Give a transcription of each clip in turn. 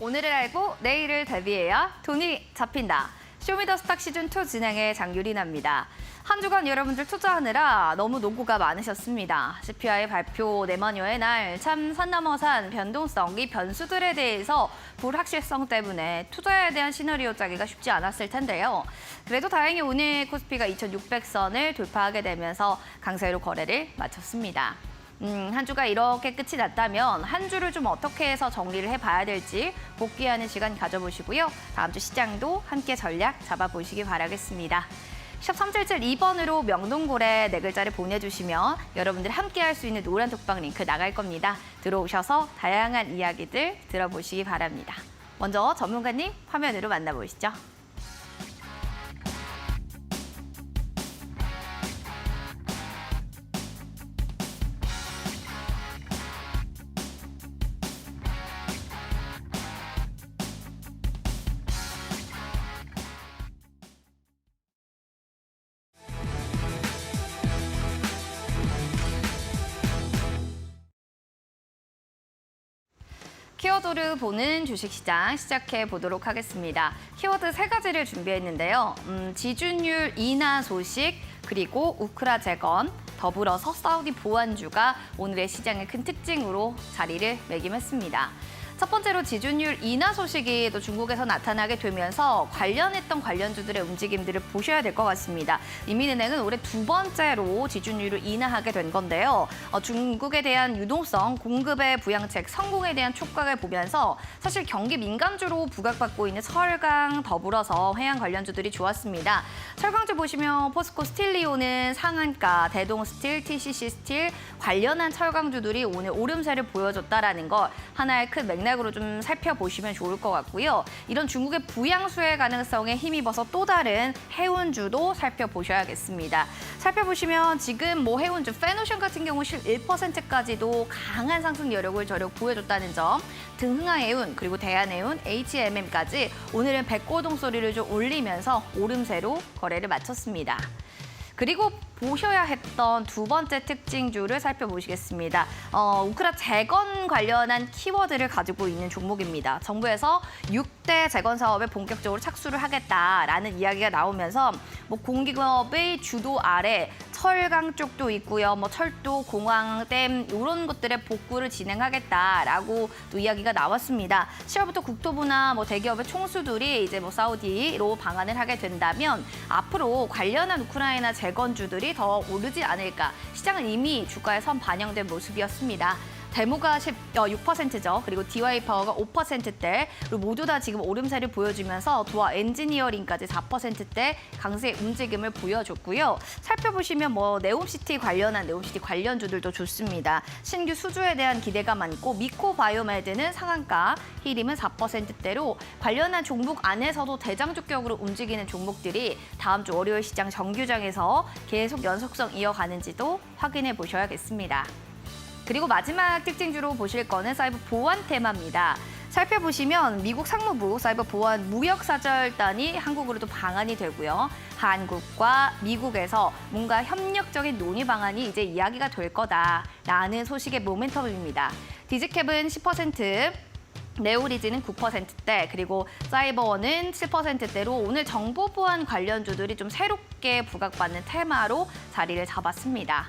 오늘을 알고 내일을 대비해야 돈이 잡힌다. 쇼미더스탁 시즌2 진행의 장유리나입니다. 한 주간 여러분들 투자하느라 너무 노고가 많으셨습니다. CPI 발표 내마녀의 날 참 산넘어산 변동성, 이 변수들에 대해서 불확실성 때문에 투자에 대한 시나리오 짜기가 쉽지 않았을 텐데요. 그래도 다행히 오늘 코스피가 2,600선을 돌파하게 되면서 강세로 거래를 마쳤습니다. 한 주가 이렇게 끝이 났다면 한 주를 좀 어떻게 해서 정리를 해봐야 될지 복귀하는 시간 가져보시고요. 다음 주 시장도 함께 전략 잡아보시기 바라겠습니다. 샵 3772번으로 명동고래 네 글자를 보내주시면 여러분들 함께 할 수 있는 노란 톡방 링크 나갈 겁니다. 들어오셔서 다양한 이야기들 들어보시기 바랍니다. 먼저 전문가님 화면으로 만나보시죠. 키워드를 보는 주식시장 시작해 보도록 하겠습니다. 키워드 세 가지를 준비했는데요. 지준율 인하 소식, 그리고 우크라 재건, 더불어서 사우디 보안주가 오늘의 시장의 큰 특징으로 자리를 매김했습니다. 첫 번째로 지준율 인하 소식이 또 중국에서 나타나게 되면서 관련했던 관련주들의 움직임들을 보셔야 될 것 같습니다. 이민은행은 올해 두 번째로 지준율을 인하하게 된 건데요. 중국에 대한 유동성, 공급의 부양책 성공에 대한 촉각을 보면서 사실 경기 민감주로 부각받고 있는 철강 더불어서 해양 관련주들이 좋았습니다. 철강주 보시면 포스코 스틸리온은 상한가, 대동스틸, TCC 스틸 관련한 철강주들이 오늘 오름세를 보여줬다라는 것 하나의 큰 맥락으로 좀 살펴보시면 좋을 것 같고요. 이런 중국의 부양수의 가능성에 힘입어서 또 다른 해운주도 살펴보셔야겠습니다. 살펴보시면 지금 해운주 페노션 같은 경우 실 1%까지도 강한 상승 여력을 보여줬다는 점, 등흥하해운 그리고 대한해운, HMM까지 오늘은 백고동 소리를 좀 올리면서 오름세로 거래를 마쳤습니다. 그리고 보셔야 했던 두 번째 특징주를 살펴보시겠습니다. 우크라 재건 관련한 키워드를 가지고 있는 종목입니다. 정부에서 6대 재건 사업에 본격적으로 착수를 하겠다라는 이야기가 나오면서 공기업의 주도 아래 철강 쪽도 있고요. 철도, 공항, 댐 이런 것들의 복구를 진행하겠다라고 또 이야기가 나왔습니다. 10월부터 국토부나 대기업의 총수들이 이제 사우디로 방한을 하게 된다면 앞으로 관련한 우크라이나 재건주들이 더 오르지 않을까. 시장은 이미 주가에 선 반영된 모습이었습니다. 데모가 6%죠. 그리고 DY파워가 5%대, 그리고 모두 다 지금 오름세를 보여주면서 도어 엔지니어링까지 4%대 강세 움직임을 보여줬고요. 살펴보시면 네옴시티 관련주들도 좋습니다. 신규 수주에 대한 기대가 많고 미코바이오메드는 상한가, 히림은 4%대로 관련한 종목 안에서도 대장주격으로 움직이는 종목들이 다음 주 월요일 시장 정규장에서 계속 연속성 이어가는지도 확인해 보셔야겠습니다. 그리고 마지막 특징주로 보실 거는 사이버 보안 테마입니다. 살펴보시면 미국 상무부 사이버 보안 무역사절단이 한국으로도 방한이 되고요. 한국과 미국에서 뭔가 협력적인 논의 방안이 이제 이야기가 될 거다라는 소식의 모멘텀입니다. 디지캡은 10%, 네오리지는 9%대, 그리고 사이버원은 7%대로 오늘 정보 보안 관련주들이 좀 새롭게 부각받는 테마로 자리를 잡았습니다.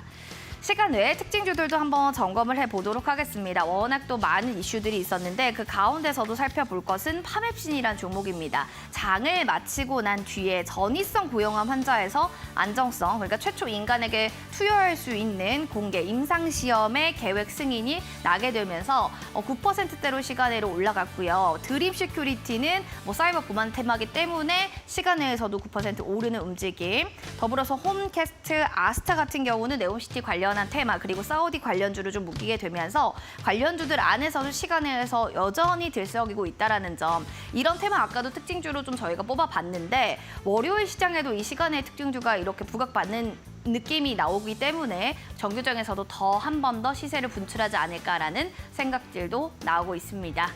시간 외에 특징주들도 한번 점검을 해보도록 하겠습니다. 워낙 또 많은 이슈들이 있었는데 그 가운데서도 살펴볼 것은 파맵신이라는 종목입니다. 장을 마치고 난 뒤에 전이성 고용암 환자에서 안정성, 그러니까 최초 인간에게 투여할 수 있는 공개 임상시험의 계획 승인이 나게 되면서 9%대로 시간외로 올라갔고요. 드림 시큐리티는 사이버 보안 테마기 때문에 시간외에서도 9% 오르는 움직임. 더불어서 홈캐스트, 아스타 같은 경우는 네옴시티 관련한 테마, 그리고 사우디 관련주를 좀 묶이게 되면서 관련주들 안에서도 시간외에서 여전히 들썩이고 있다는 점. 이런 테마 아까도 특징주로 좀 저희가 뽑아봤는데 월요일 시장에도 이 시간의 특징주가 이렇게 부각받는 느낌이 나오기 때문에 정규장에서도 더 한 번 더 시세를 분출하지 않을까라는 생각들도 나오고 있습니다.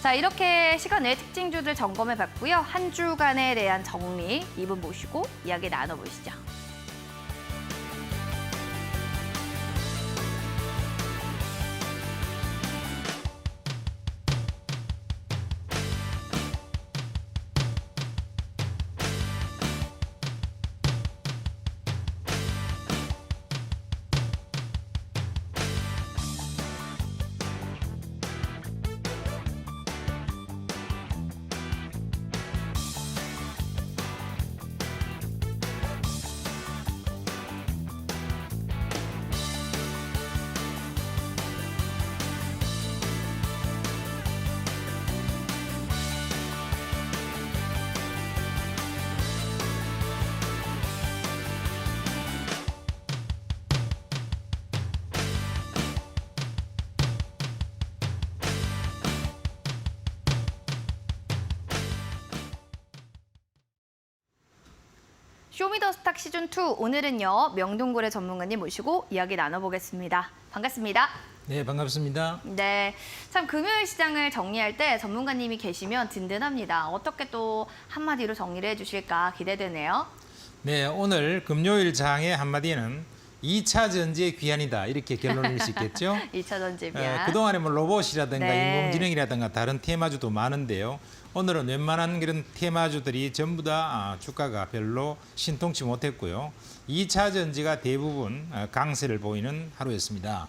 자, 이렇게 시간 외 특징주들 점검해봤고요. 한 주간에 대한 정리 2분 모시고 이야기 나눠보시죠. 쇼미더스탁 시즌2 오늘은요 명동고래 전문가님 모시고 이야기 나눠보겠습니다. 반갑습니다. 네, 반갑습니다. 네, 참 금요일 시장을 정리할 때 전문가님이 계시면 든든합니다. 어떻게 또 한마디로 정리를 해주실까 기대되네요. 네, 오늘 금요일 장의 한마디는 2차 전지의 귀환이다 이렇게 결론을 낼 수 있겠죠. 2차 전지비야. 그동안에 뭐 로봇이라든가 네. 인공지능이라든가 다른 테마주도 많은데요. 오늘은 웬만한 그런 테마주들이 전부 다 주가가 별로 신통치 못했고요. 2차 전지가 대부분 강세를 보이는 하루였습니다.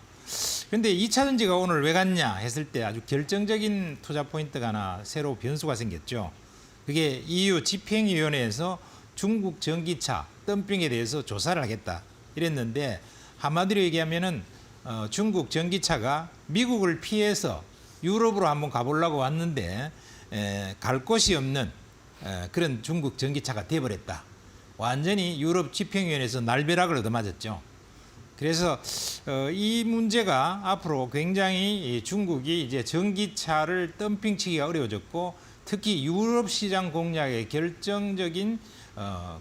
그런데 2차 전지가 오늘 왜 갔냐 했을 때 아주 결정적인 투자 포인트가 하나 새로 변수가 생겼죠. 그게 EU 집행위원회에서 중국 전기차 덤핑에 대해서 조사를 하겠다 이랬는데, 한마디로 얘기하면은 중국 전기차가 미국을 피해서 유럽으로 한번 가보려고 왔는데 갈 곳이 없는 그런 중국 전기차가 돼버렸다. 완전히 유럽 집행위원회에서 날벼락을 얻어맞았죠. 그래서 이 문제가 앞으로 굉장히 중국이 이제 전기차를 덤핑치기가 어려워졌고, 특히 유럽 시장 공략에 결정적인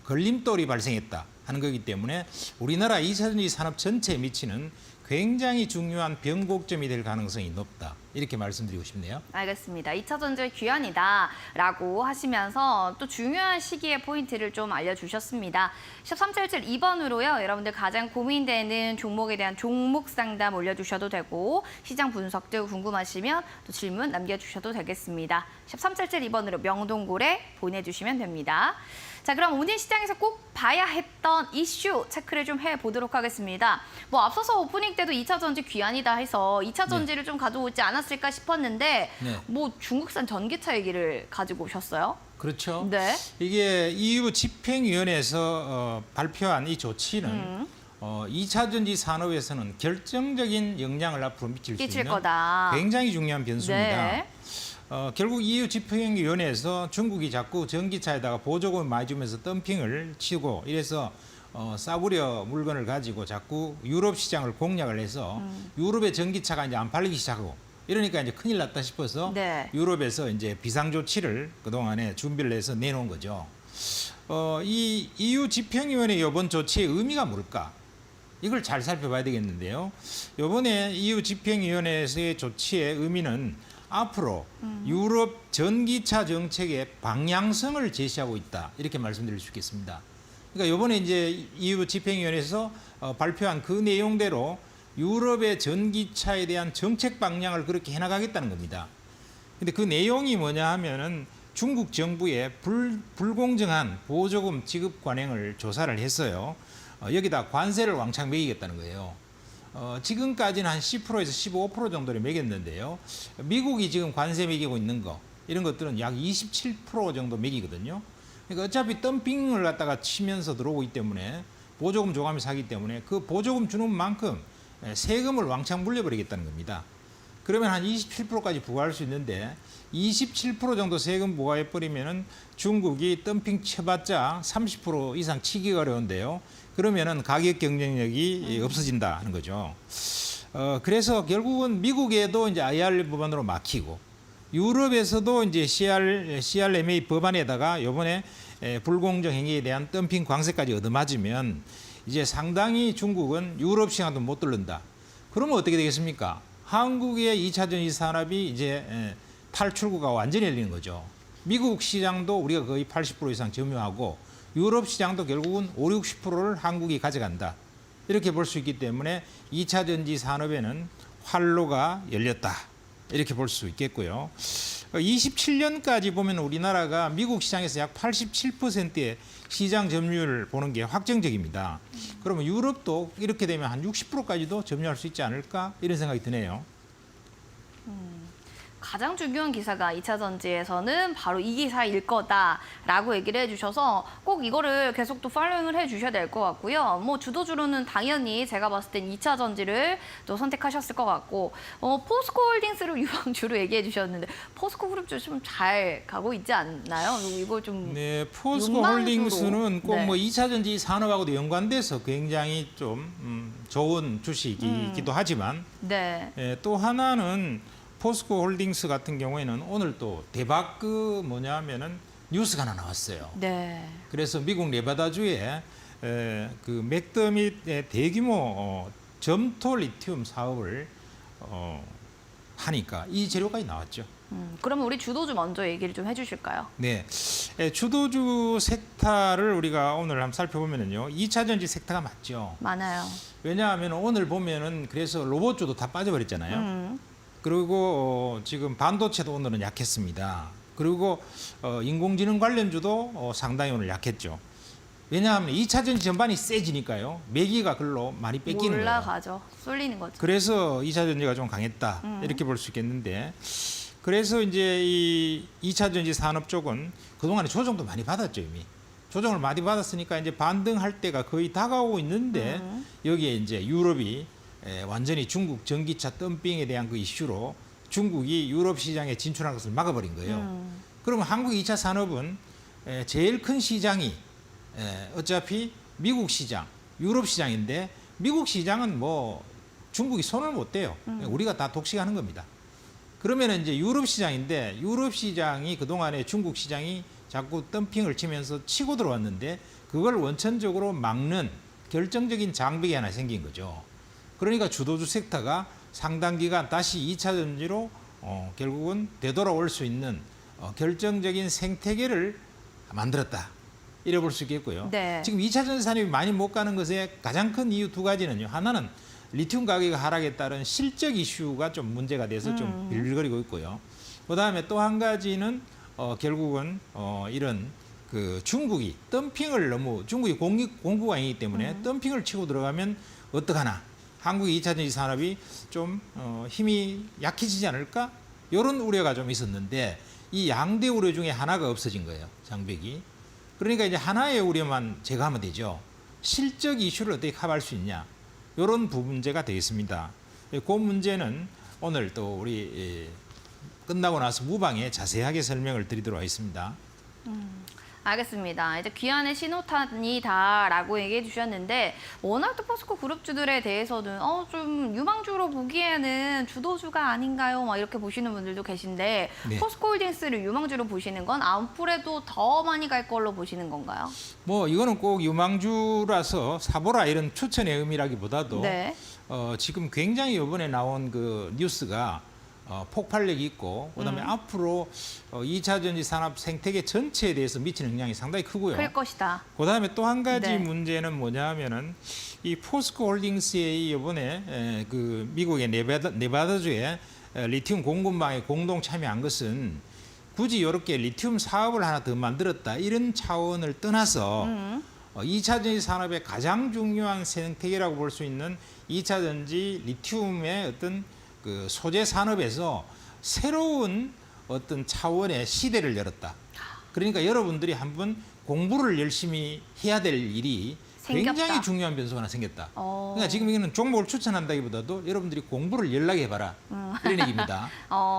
걸림돌이 발생했다 하는 거기 때문에 우리나라 2차 전지 산업 전체에 미치는 굉장히 중요한 변곡점이 될 가능성이 높다, 이렇게 말씀드리고 싶네요. 알겠습니다. 2차 전지의 귀환이다라고 하시면서 또 중요한 시기의 포인트를 좀 알려주셨습니다. 13772번으로요. 여러분들 가장 고민되는 종목에 대한 종목 상담 올려주셔도 되고, 시장 분석 등 궁금하시면 또 질문 남겨주셔도 되겠습니다. 13772번으로 명동고래 보내주시면 됩니다. 자, 그럼 오늘 시장에서 꼭 봐야 했던 이슈 체크를 좀 해보도록 하겠습니다. 뭐 앞서서 오프닝 때도 2차 전지 귀환이다 해서 2차 전지를 좀 가져오지 않았을까 싶었는데 뭐 중국산 전기차 얘기를 가지고 오셨어요? 그렇죠. 네. 이게 EU 집행위원회에서 발표한 이 조치는 2차 전지 산업에서는 결정적인 영향을 앞으로 미칠 수 있는 거다. 굉장히 중요한 변수입니다. 네. 결국 EU 집행위원회에서 중국이 자꾸 전기차에다가 보조금을 많이 주면서 덤핑을 치고 이래서 싸구려 물건을 가지고 자꾸 유럽 시장을 공략을 해서 유럽의 전기차가 이제 안 팔리기 시작하고, 이러니까 이제 큰일 났다 싶어서 네. 유럽에서 이제 비상 조치를 그동안에 준비를 해서 내놓은 거죠. 이 EU 집행위원회 이번 조치의 의미가 뭘까? 이걸 잘 살펴봐야 되겠는데요. 이번에 EU 집행위원회에서의 조치의 의미는 앞으로 유럽 전기차 정책의 방향성을 제시하고 있다, 이렇게 말씀드릴 수 있겠습니다. 그러니까 이번에 이제 EU 집행위원회에서 발표한 그 내용대로 유럽의 전기차에 대한 정책 방향을 그렇게 해나가겠다는 겁니다. 근데 그 내용이 뭐냐 하면은 중국 정부의 불공정한 보조금 지급 관행을 조사를 했어요. 여기다 관세를 왕창 매기겠다는 거예요. 지금까지는 한 10%에서 15% 정도를 매겼는데요. 미국이 지금 관세 매기고 있는 거, 이런 것들은 약 27% 정도 매기거든요. 그러니까 어차피 덤핑을 갖다가 치면서 들어오고 있기 때문에, 보조금 줘가면서 하기 때문에 그 보조금 주는 만큼 세금을 왕창 물려버리겠다는 겁니다. 그러면 한 27%까지 부과할 수 있는데, 27% 정도 세금 부과해버리면은 중국이 덤핑 쳐봤자 30% 이상 치기가 어려운데요. 그러면은 가격 경쟁력이 없어진다 하는 거죠. 그래서 결국은 미국에도 이제 IRA 법안으로 막히고, 유럽에서도 이제 CRMA 법안에다가 이번에 불공정 행위에 대한 덤핑 관세까지 얻어맞으면 이제 상당히 중국은 유럽 시장도 못 뚫는다. 그러면 어떻게 되겠습니까? 한국의 2차 전지 산업이 이제 탈출구가 완전히 열리는 거죠. 미국 시장도 우리가 거의 80% 이상 점유하고, 유럽 시장도 결국은 50~60%를 한국이 가져간다, 이렇게 볼 수 있기 때문에 2차 전지 산업에는 활로가 열렸다, 이렇게 볼 수 있겠고요. 27년까지 보면 우리나라가 미국 시장에서 약 87%의 시장 점유율을 보는 게 확정적입니다. 그러면 유럽도 이렇게 되면 한 60%까지도 점유할 수 있지 않을까, 이런 생각이 드네요. 가장 중요한 기사가 2차 전지에서는 바로 이 기사일 거다라고 얘기를 해주셔서 꼭 이거를 계속 또 팔로잉을 해주셔야 될 것 같고요. 뭐 주도주로는 당연히 제가 봤을 땐 2차 전지를 또 선택하셨을 것 같고, 포스코홀딩스를 유망주로 얘기해 주셨는데 포스코 그룹주 좀 잘 가고 있지 않나요? 이걸 좀 네, 포스코홀딩스는 꼭 네. 뭐 2차 전지 산업하고도 연관돼서 굉장히 좀 좋은 주식이기도 하지만, 네. 또 하나는 포스코홀딩스 같은 경우에는 오늘 또 대박 뭐냐면은 뉴스가 하나 나왔어요. 네. 그래서 미국 네바다주에 그 맥더밋의 대규모 점토 리튬 사업을 하니까 이 재료까지 나왔죠. 그러면 우리 주도주 먼저 얘기를 좀 해주실까요? 네, 주도주 섹터를 우리가 오늘 한번 살펴보면은요, 2차 전지 섹터가 맞죠. 많아요. 왜냐하면 오늘 보면은 그래서 로봇주도 다 빠져버렸잖아요. 그리고 지금 반도체도 오늘은 약했습니다. 그리고 인공지능 관련주도 상당히 오늘 약했죠. 왜냐하면 2차 전지 전반이 세지니까요. 매기가 글로 많이 뺏기는 거예요. 올라가죠. 쏠리는 거죠. 그래서 2차 전지가 좀 강했다. 이렇게 볼 수 있겠는데, 그래서 이제 이 2차 전지 산업 쪽은 그동안에 조정도 많이 받았죠, 이미. 조정을 많이 받았으니까 이제 반등할 때가 거의 다가오고 있는데, 여기에 이제 유럽이 완전히 중국 전기차 덤핑에 대한 그 이슈로 중국이 유럽 시장에 진출하는 것을 막아버린 거예요. 그러면 한국 2차 산업은 제일 큰 시장이 어차피 미국 시장, 유럽 시장인데, 미국 시장은 뭐 중국이 손을 못 대요. 우리가 다 독식하는 겁니다. 그러면 이제 유럽 시장인데, 유럽 시장이 그동안에 중국 시장이 자꾸 덤핑을 치면서 치고 들어왔는데, 그걸 원천적으로 막는 결정적인 장벽이 하나 생긴 거죠. 그러니까 주도주 섹터가 상당 기간 다시 2차 전지로 결국은 되돌아올 수 있는 결정적인 생태계를 만들었다. 이래 볼 수 있겠고요. 네. 지금 2차 전지 산업이 많이 못 가는 것의 가장 큰 이유 두 가지는요. 하나는 리튬 가격의 하락에 따른 실적 이슈가 좀 문제가 돼서 좀 빌빌거리고 있고요. 그다음에 또 한 가지는 결국은 이런 그 중국이 덤핑을 너무 중국이 공구가 아니기 때문에 덤핑을 치고 들어가면 어떡하나. 한국의 2차 전지 산업이 좀 힘이 약해지지 않을까? 이런 우려가 좀 있었는데 이 양대 우려 중에 하나가 없어진 거예요. 장벽이. 그러니까 이제 하나의 우려만 제거하면 되죠. 실적 이슈를 어떻게 커버할 수 있냐. 이런 부분제가 되겠습니다. 그 문제는 오늘 또 우리 끝나고 나서 무방에 자세하게 설명을 드리도록 하겠습니다. 알겠습니다. 이제 귀환의 신호탄이다라고 얘기해 주셨는데 워낙 또 포스코 그룹주들에 대해서는 좀 유망주로 보기에는 주도주가 아닌가요? 막 이렇게 보시는 분들도 계신데 네. 포스코홀딩스를 유망주로 보시는 건 아웃풀에도 더 많이 갈 걸로 보시는 건가요? 뭐 이거는 꼭 유망주라서 사보라 이런 추천의 의미라기보다도 네. 지금 굉장히 이번에 나온 그 뉴스가 폭발력이 있고 그다음에 앞으로 2차 전지 산업 생태계 전체에 대해서 미치는 영향이 상당히 크고요. 클 것이다. 그다음에 또 한 가지 네. 문제는 뭐냐면은 이 포스코 홀딩스의 이번에 그 미국의 네바다주에 리튬 공급망에 공동 참여한 것은 굳이 이렇게 리튬 사업을 하나 더 만들었다 이런 차원을 떠나서 2차 전지 산업의 가장 중요한 생태계라고 볼 수 있는 2차 전지 리튬의 어떤 그 소재 산업에서 새로운 어떤 차원의 시대를 열었다. 그러니까 여러분들이 한번 공부를 열심히 해야 될 일이 생겼다. 굉장히 중요한 변수가 하나 생겼다. 그러니까 지금 이거는 종목을 추천한다기보다도 여러분들이 공부를 연락해봐라. 이런 얘기입니다.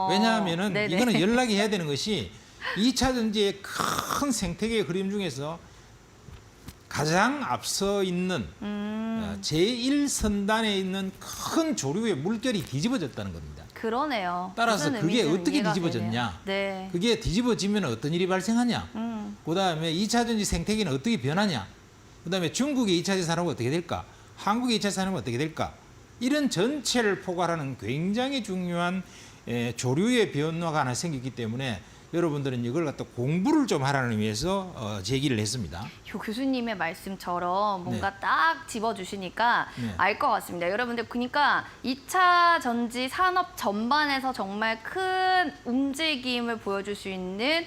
왜냐하면은 네네. 이거는 연락해야 되는 것이 2차 전지의 큰 생태계의 그림 중에서 가장 앞서 있는 제1선단에 있는 큰 조류의 물결이 뒤집어졌다는 겁니다. 그러네요. 따라서 무슨 그게 의미인지는 어떻게 이해가 뒤집어졌냐. 되네요. 네. 그게 뒤집어지면 어떤 일이 발생하냐. 그다음에 2차 전지 생태계는 어떻게 변하냐. 그다음에 중국의 2차 전지 산업은 어떻게 될까. 한국의 2차 산업은 어떻게 될까. 이런 전체를 포괄하는 굉장히 중요한 조류의 변화가 하나 생겼기 때문에 여러분들은 이걸 갖다 공부를 좀 하라는 의미에서 제기를 했습니다. 요 교수님의 말씀처럼 뭔가 네. 딱 집어주시니까 네. 알 것 같습니다. 여러분들 그러니까 2차 전지 산업 전반에서 정말 큰 움직임을 보여줄 수 있는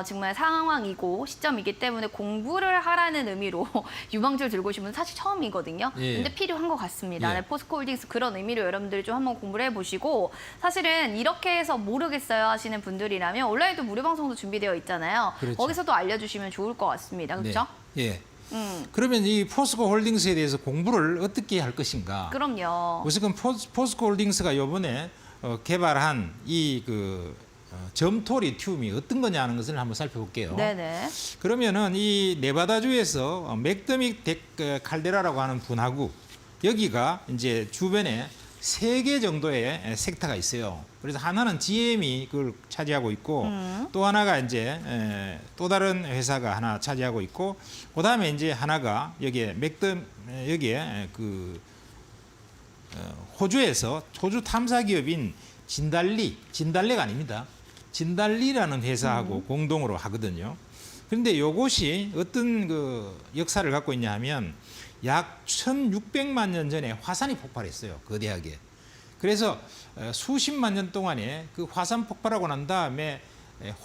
정말 상황이고 시점이기 때문에 공부를 하라는 의미로 유망주를 들고 오신 분은 사실 처음이거든요. 예. 근데 필요한 것 같습니다. 예. 네, 포스코홀딩스 그런 의미로 여러분들이 좀 한번 공부를 해보시고 사실은 이렇게 해서 모르겠어요 하시는 분들이라면 온라인도 무료 방송도 준비되어 있잖아요. 그렇죠. 거기서도 알려주시면 좋을 것 같습니다. 그렇죠? 네. 예. 그러면 이 포스코 홀딩스에 대해서 공부를 어떻게 할 것인가? 그럼요. 우선 포스코 홀딩스가 이번에 개발한 이 그 점토 리튬이 어떤 거냐는 것을 한번 살펴볼게요. 네네. 그러면은 이 네바다주에서 맥더밋 칼데라라고 하는 분화구 여기가 이제 주변에 3개 정도의 섹터가 있어요. 그래서 하나는 GM이 그걸 차지하고 있고 또 하나가 이제 또 다른 회사가 하나 차지하고 있고 그다음에 이제 하나가 여기에 여기에 그 호주에서 호주 탐사 기업인 진달래가 아닙니다. 진달리라는 회사하고 공동으로 하거든요. 그런데 이것이 어떤 그 역사를 갖고 있냐 하면 약 1600만 년 전에 화산이 폭발했어요. 거대하게. 그래서 수십만 년 동안에 그 화산 폭발하고 난 다음에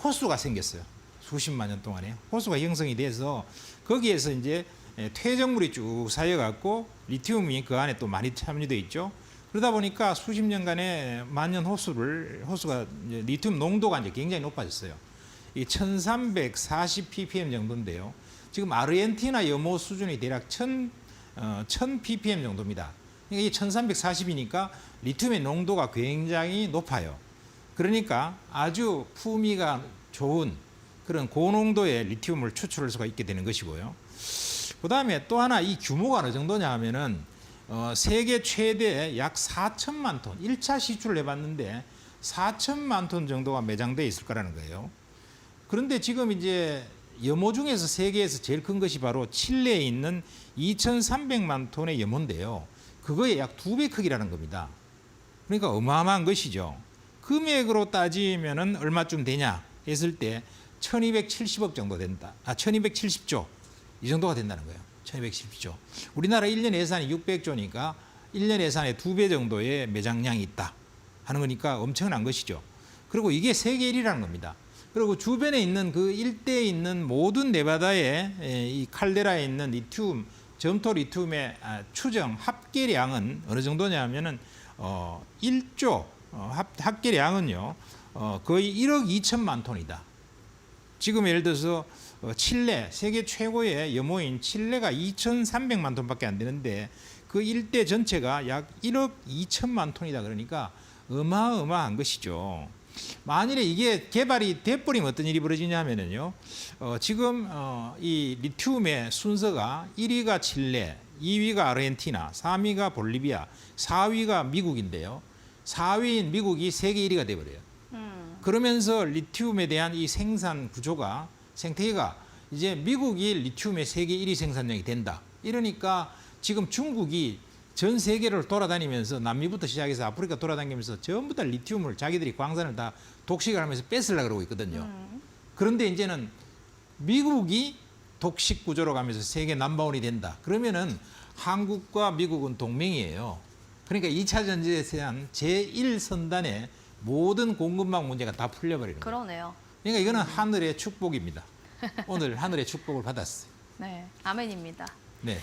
호수가 생겼어요. 수십만 년 동안에 호수가 형성이 돼서 거기에서 이제 퇴적물이 쭉 쌓여갖고 리튬이 그 안에 또 많이 참여되어 있죠. 그러다 보니까 수십 년간의 만년 호수가 이제 리튬 농도가 이제 굉장히 높아졌어요. 이 1340 ppm 정도인데요. 지금 아르헨티나 염호 수준이 대략 1000 ppm 정도입니다. 그러니까 이 1340이니까 리튬의 농도가 굉장히 높아요. 그러니까 아주 품위가 좋은 그런 고농도의 리튬을 추출할 수가 있게 되는 것이고요. 그 다음에 또 하나 이 규모가 어느 정도냐 하면은 세계 최대 약 4천만 톤, 1차 시출을 해봤는데 4천만 톤 정도가 매장되어 있을 거라는 거예요. 그런데 지금 이제 염호 중에서 세계에서 제일 큰 것이 바로 칠레에 있는 2,300만 톤의 염호인데요. 그거의 약 2배 크기라는 겁니다. 그러니까 어마어마한 것이죠. 금액으로 따지면은 얼마쯤 되냐 했을 때 1270억 정도 된다. 1270조 이 정도가 된다는 거예요. 1270조. 우리나라 1년 예산이 600조니까 1년 예산의 2배 정도의 매장량이 있다 하는 거니까 엄청난 것이죠. 그리고 이게 세계 1위라는 겁니다. 그리고 주변에 있는 그 일대에 있는 모든 네바다의 이 칼데라에 있는 리튬, 점토 리튬의 추정 합계량은 어느 정도냐 하면은 1조 합계량은요 거의 1억 2천만 톤이다. 지금 예를 들어서 칠레 세계 최고의 염호인 칠레가 2,300만 톤밖에 안 되는데 그 일대 전체가 약 1억 2천만 톤이다. 그러니까 어마어마한 것이죠. 만일에 이게 개발이 돼버리면 어떤 일이 벌어지냐면요. 지금 이 리튬의 순서가 1위가 칠레, 2위가 아르헨티나, 3위가 볼리비아, 4위가 미국인데요. 4위인 미국이 세계 1위가 돼버려요. 그러면서 리튬에 대한 이 생산 구조가 생태계가 이제 미국이 리튬의 세계 1위 생산량이 된다. 이러니까 지금 중국이 전 세계를 돌아다니면서 남미부터 시작해서 아프리카 돌아다니면서 전부 다 리튬을 자기들이 광산을 다 독식을 하면서 뺏으려고 그러고 있거든요. 그런데 이제는 미국이 독식 구조로 가면서 세계 넘버원이 된다. 그러면은 한국과 미국은 동맹이에요. 그러니까 2차 전지에 대한 제1선단의 모든 공급망 문제가 다 풀려버리는 거예요. 그러네요. 그러니까 이거는 하늘의 축복입니다. 오늘 하늘의 축복을 받았어요. 네, 아멘입니다. 네.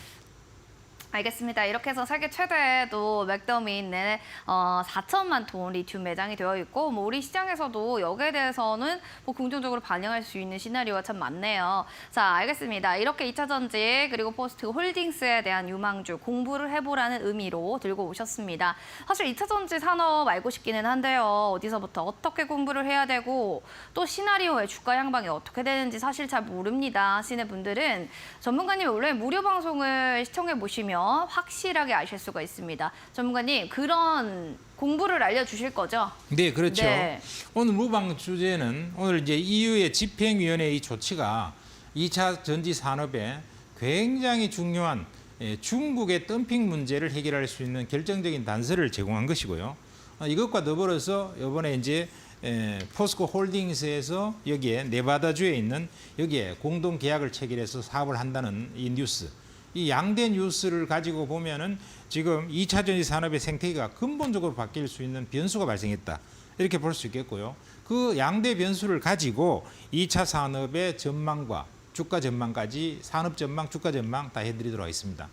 알겠습니다. 이렇게 해서 세계 최대의 맥더미 있는 4천만 톤 리튬 매장이 되어 있고 뭐 우리 시장에서도 여기에 대해서는 뭐 긍정적으로 반영할 수 있는 시나리오가 참 많네요. 자, 알겠습니다. 이렇게 2차 전지 그리고 포스트 홀딩스에 대한 유망주 공부를 해보라는 의미로 들고 오셨습니다. 사실 2차 전지 산업 알고 싶기는 한데요. 어디서부터 어떻게 공부를 해야 되고 또 시나리오의 주가 향방이 어떻게 되는지 사실 잘 모릅니다 하시는 분들은 전문가님의 원래 무료 방송을 시청해 보시면 확실하게 아실 수가 있습니다. 전문가님, 그런 공부를 알려주실 거죠? 네, 그렇죠. 네. 오늘 무방 주제는 오늘 이제 EU의 집행위원회의 조치가 2차 전지 산업에 굉장히 중요한 중국의 덤핑 문제를 해결할 수 있는 결정적인 단서를 제공한 것이고요. 이것과 더불어서 이번에 이제 포스코 홀딩스에서 여기에 네바다주에 있는 여기에 공동 계약을 체결해서 사업을 한다는 이 뉴스. 이 양대 뉴스를 가지고 보면은 지금 2차 전지 산업의 생태계가 근본적으로 바뀔 수 있는 변수가 발생했다. 이렇게 볼 수 있겠고요. 그 양대 변수를 가지고 2차 산업의 전망과 주가 전망까지 산업 전망, 주가 전망 다 해드리도록 하겠습니다.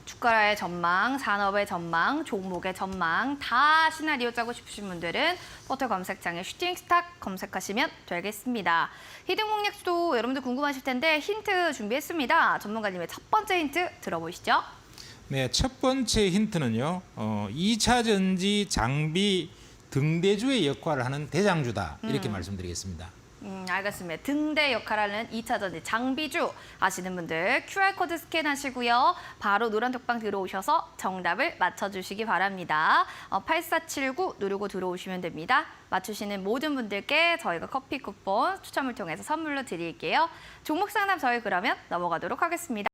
주가의 전망, 산업의 전망, 종목의 전망 다 시나리오 짜고 싶으신 분들은 포털 검색창에 슈팅스탁 검색하시면 되겠습니다. 히든 공략도 여러분들 궁금하실 텐데 힌트 준비했습니다. 전문가님의 첫 번째 힌트 들어보시죠. 네, 첫 번째 힌트는요. 2차 전지 장비 등대주의 역할을 하는 대장주다. 이렇게 말씀드리겠습니다. 알겠습니다. 등대 역할을 하는 2차 전지 장비주 아시는 분들 QR코드 스캔하시고요. 바로 노란 톡방 들어오셔서 정답을 맞춰주시기 바랍니다. 8479 누르고 들어오시면 됩니다. 맞추시는 모든 분들께 저희가 커피 쿠폰 추첨을 통해서 선물로 드릴게요. 종목 상담 저희 그러면 넘어가도록 하겠습니다.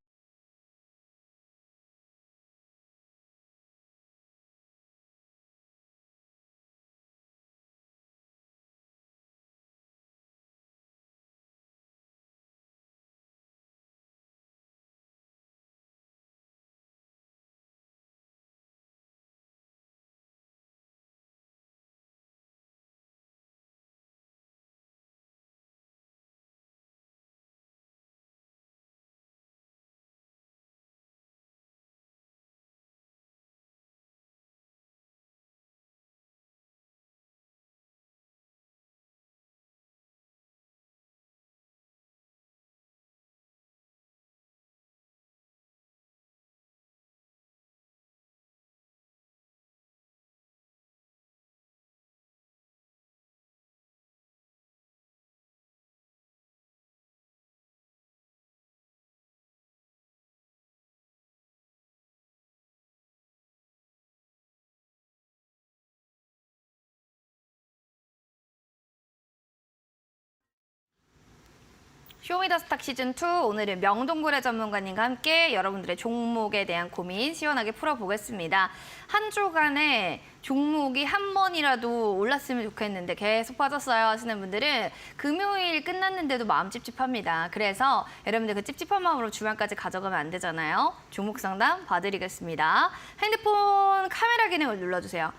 쇼미더스탁 시즌2 오늘은 명동고래 전문가님과 함께 여러분들의 종목에 대한 고민 시원하게 풀어보겠습니다. 한 주간에 종목이 한 번이라도 올랐으면 좋겠는데 계속 빠졌어요 하시는 분들은 금요일 끝났는데도 마음 찝찝합니다. 그래서 여러분들 그 찝찝한 마음으로 주말까지 가져가면 안 되잖아요. 종목 상담 봐드리겠습니다. 핸드폰 카메라 기능을 눌러주세요.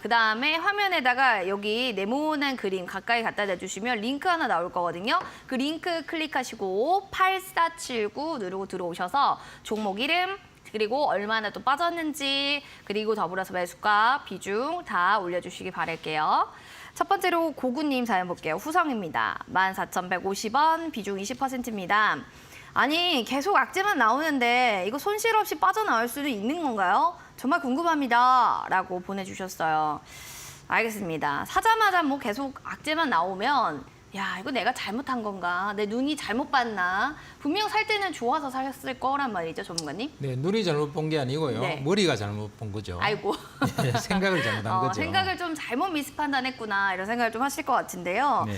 그다음에 화면에다가 여기 네모난 그림 가까이 갖다 대주시면 링크 하나 나올 거거든요. 그 링크 클릭하시고 8479 누르고 들어오셔서 종목 이름 그리고 얼마나 또 빠졌는지 그리고 더불어서 매수가, 비중 다 올려주시기 바랄게요. 첫 번째로 고구님 사연 볼게요. 후성입니다. 14,150원, 비중 20%입니다. 아니 계속 악재만 나오는데 이거 손실 없이 빠져나올 수도 있는 건가요? 정말 궁금합니다. 라고 보내주셨어요. 알겠습니다. 사자마자 뭐 계속 악재만 나오면 야 이거 내가 잘못한 건가? 내 눈이 잘못 봤나? 분명 살 때는 좋아서 샀을 거란 말이죠, 전문가님? 네, 눈이 잘못 본 게 아니고요. 네. 머리가 잘못 본 거죠. 아이고. 네, 생각을 잘못한 거죠. 생각을 좀 잘못 미스판단했구나 이런 생각을 좀 하실 것 같은데요. 네.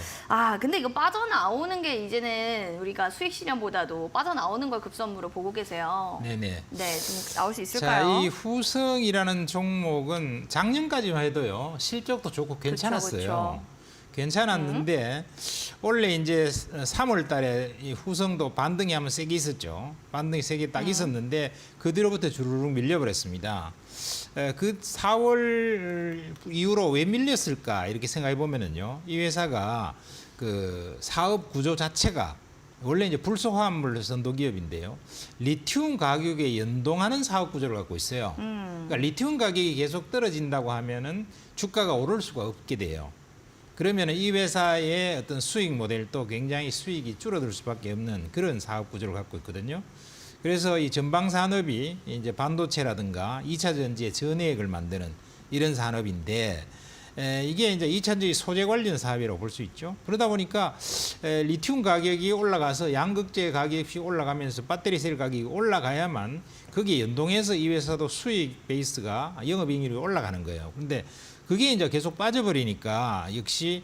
근데 이거 빠져나오는 게 이제는 우리가 수익 실현보다도 빠져나오는 걸 급선무로 보고 계세요. 네네. 네, 좀 나올 수 자, 있을까요? 이 후성이라는 종목은 작년까지만 해도요. 실적도 좋고 괜찮았어요. 그쵸. 괜찮았는데 원래 이제 3월 달에 이 후성도 반등이 한번 세게 있었죠. 반등이 세게 딱 있었는데 그 뒤로부터 주르륵 밀려버렸습니다. 그 4월 이후로 왜 밀렸을까 이렇게 생각해 보면은요. 이 회사가 그 사업 구조 자체가 원래 이제 불소화합물 선도 기업인데요. 리튬 가격에 연동하는 사업 구조를 갖고 있어요. 그러니까 리튬 가격이 계속 떨어진다고 하면은 주가가 오를 수가 없게 돼요. 그러면 이 회사의 어떤 수익 모델도 굉장히 수익이 줄어들 수밖에 없는 그런 사업 구조를 갖고 있거든요. 그래서 이 전방 산업이 이제 반도체라든가 2차 전지의 전해액을 만드는 이런 산업인데 이게 이제 2차 전지 소재 관련 사업이라고 볼 수 있죠. 그러다 보니까 리튬 가격이 올라가서 양극재 가격이 올라가면서 배터리 셀 가격이 올라가야만 거기에 연동해서 이 회사도 수익 베이스가 영업이익률이 올라가는 거예요. 근데 그게 이제 계속 빠져버리니까 역시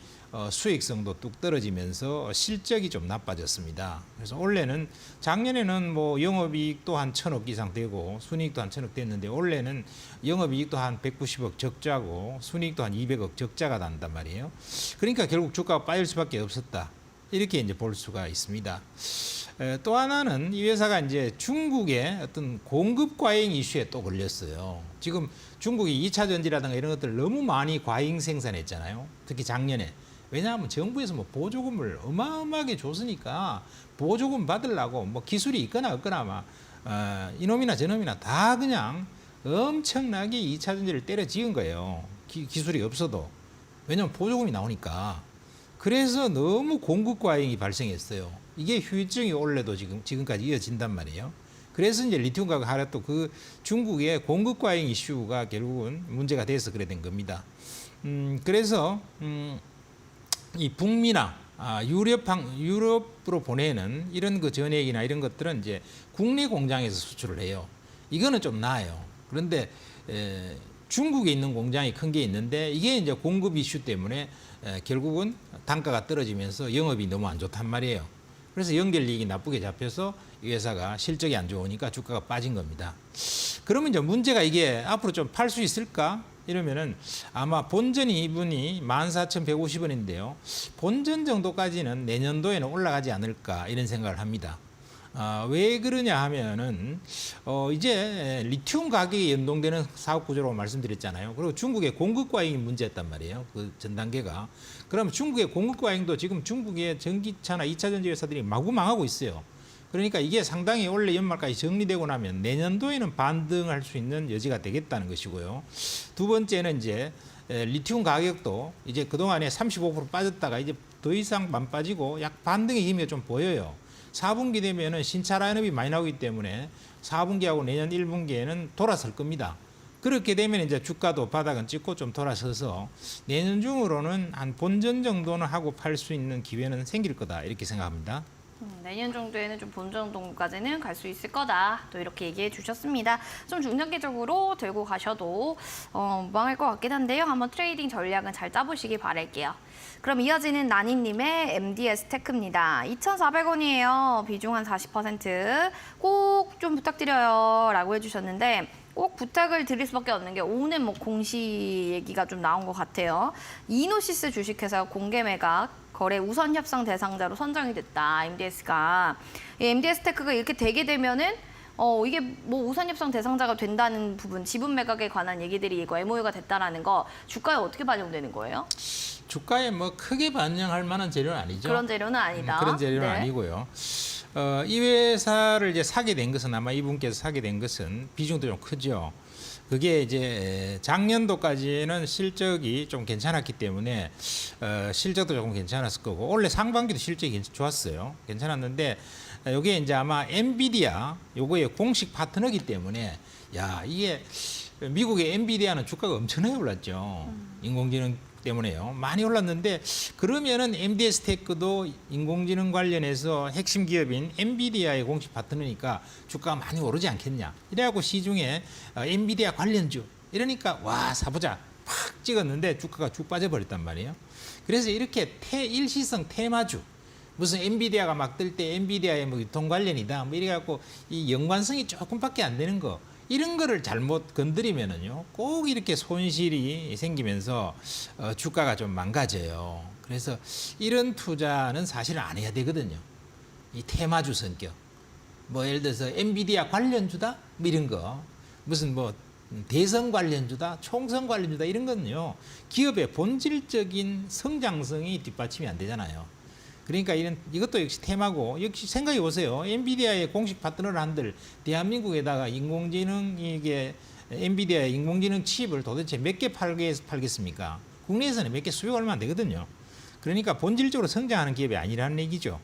수익성도 뚝 떨어지면서 실적이 좀 나빠졌습니다. 그래서 올해는 작년에는 뭐 영업이익도 한 1,000억 이상 되고 순이익도 한 1,000억 됐는데 올해는 영업이익도 한 190억 적자고 순이익도 한 200억 적자가 난단 말이에요. 그러니까 결국 주가가 빠질 수밖에 없었다. 이렇게 이제 볼 수가 있습니다. 또 하나는 이 회사가 이제 중국의 어떤 공급 과잉 이슈에 또 걸렸어요. 지금 중국이 2차 전지라든가 이런 것들 너무 많이 과잉 생산했잖아요. 특히 작년에. 왜냐하면 정부에서 뭐 보조금을 어마어마하게 줬으니까 보조금 받으려고 뭐 기술이 있거나 없거나 막 이놈이나 저놈이나 다 그냥 엄청나게 2차 전지를 때려 지은 거예요. 기술이 없어도. 왜냐하면 보조금이 나오니까. 그래서 너무 공급 과잉이 발생했어요. 이게 후유증이 올해도 지금까지 이어진단 말이에요. 그래서 이제 리튬 가격 하락도 그 중국의 공급 과잉 이슈가 결국은 문제가 돼서 그래 된 겁니다. 그래서 이 북미나 유럽으로 보내는 이런 그 전액이나 이런 것들은 이제 국내 공장에서 수출을 해요. 이거는 좀 나아요. 그런데 중국에 있는 공장이 큰 게 있는데 이게 이제 공급 이슈 때문에 결국은 단가가 떨어지면서 영업이 너무 안 좋단 말이에요. 그래서 연결이익이 나쁘게 잡혀서 이 회사가 실적이 안 좋으니까 주가가 빠진 겁니다. 그러면 이제 문제가 이게 앞으로 좀 팔 수 있을까? 이러면은 아마 본전 이분이 14,150원인데요. 본전 정도까지는 내년도에는 올라가지 않을까 이런 생각을 합니다. 왜 그러냐 하면은 이제 리튬 가격이 연동되는 사업 구조라고 말씀드렸잖아요. 그리고 중국의 공급 과잉이 문제였단 말이에요. 그 전 단계가. 그러면 중국의 공급 과잉도 지금 중국의 전기차나 2차 전지 회사들이 마구 망하고 있어요. 그러니까 이게 상당히 올해 연말까지 정리되고 나면 내년도에는 반등할 수 있는 여지가 되겠다는 것이고요. 두 번째는 이제 리튬 가격도 이제 그동안에 35% 빠졌다가 이제 더 이상 안 빠지고 약 반등의 힘이 좀 보여요. 4분기 되면은 신차 라인업이 많이 나오기 때문에 4분기하고 내년 1분기에는 돌아설 겁니다. 그렇게 되면 이제 주가도 바닥은 찍고 좀 돌아서서 내년 중으로는 한 본전 정도는 하고 팔 수 있는 기회는 생길 거다 이렇게 생각합니다. 내년 정도에는 좀 본전 정도까지는 갈 수 있을 거다. 또 이렇게 얘기해 주셨습니다. 좀 중장기적으로 들고 가셔도 무방할 것 같긴 한데요. 한번 트레이딩 전략은 잘 짜보시기 바랄게요. 그럼 이어지는 나니님의 MDS 테크입니다. 2,400원이에요. 비중 한 40%. 꼭 좀 부탁드려요. 라고 해주셨는데 꼭 부탁을 드릴 수밖에 없는 게 오늘 뭐 공시 얘기가 좀 나온 것 같아요. 이노시스 주식회사 공개 매각 거래 우선 협상 대상자로 선정이 됐다. MDS가. MDS 테크가 이렇게 되게 되면은 이게 뭐 우선 협상 대상자가 된다는 부분, 지분 매각에 관한 얘기들이 이거 MOU가 됐다라는 거 주가에 어떻게 반영되는 거예요? 주가에 뭐 크게 반영할 만한 재료는 아니죠. 그런 재료는 아니다. 그런 재료는 네. 아니고요. 이 회사를 이제 사게 된 것은 아마 이분께서 사게 된 것은 비중도 좀 크죠. 그게 이제 작년도까지는 실적이 좀 괜찮았기 때문에 실적도 조금 괜찮았을 거고 원래 상반기도 실적이 좋았어요. 괜찮았는데 이게 이제 아마 엔비디아 요거의 공식 파트너이기 때문에 야 이게 미국의 엔비디아는 주가가 엄청나게 올랐죠. 인공지능 때문에요. 많이 올랐는데 그러면은 MDS 테크도 인공지능 관련해서 핵심 기업인 엔비디아의 공식 파트너니까 주가가 많이 오르지 않겠냐. 이래갖고 시중에 엔비디아 관련주 이러니까 와 사보자 팍 찍었는데 주가가 쭉 빠져버렸단 말이에요. 그래서 이렇게 일시성 테마주 무슨 엔비디아가 막 뜰 때 엔비디아의 뭐 유통 관련이다 뭐 이래갖고 이 연관성이 조금밖에 안 되는 거 이런 거를 잘못 건드리면은요 꼭 이렇게 손실이 생기면서 주가가 좀 망가져요. 그래서 이런 투자는 사실 안 해야 되거든요. 이 테마주 성격. 뭐 예를 들어서 엔비디아 관련주다 뭐 이런 거 무슨 뭐 대선 관련주다 총선 관련주다 이런 거는요 기업의 본질적인 성장성이 뒷받침이 안 되잖아요. 그러니까 이것도 역시 테마고 역시 생각해 보세요. 엔비디아의 공식 파트너를 한들 대한민국에다가 이게 엔비디아의 인공지능 칩을 도대체 몇 개 팔겠습니까? 국내에서는 몇 개 수요가 얼마 안 되거든요. 그러니까 본질적으로 성장하는 기업이 아니라는 얘기죠.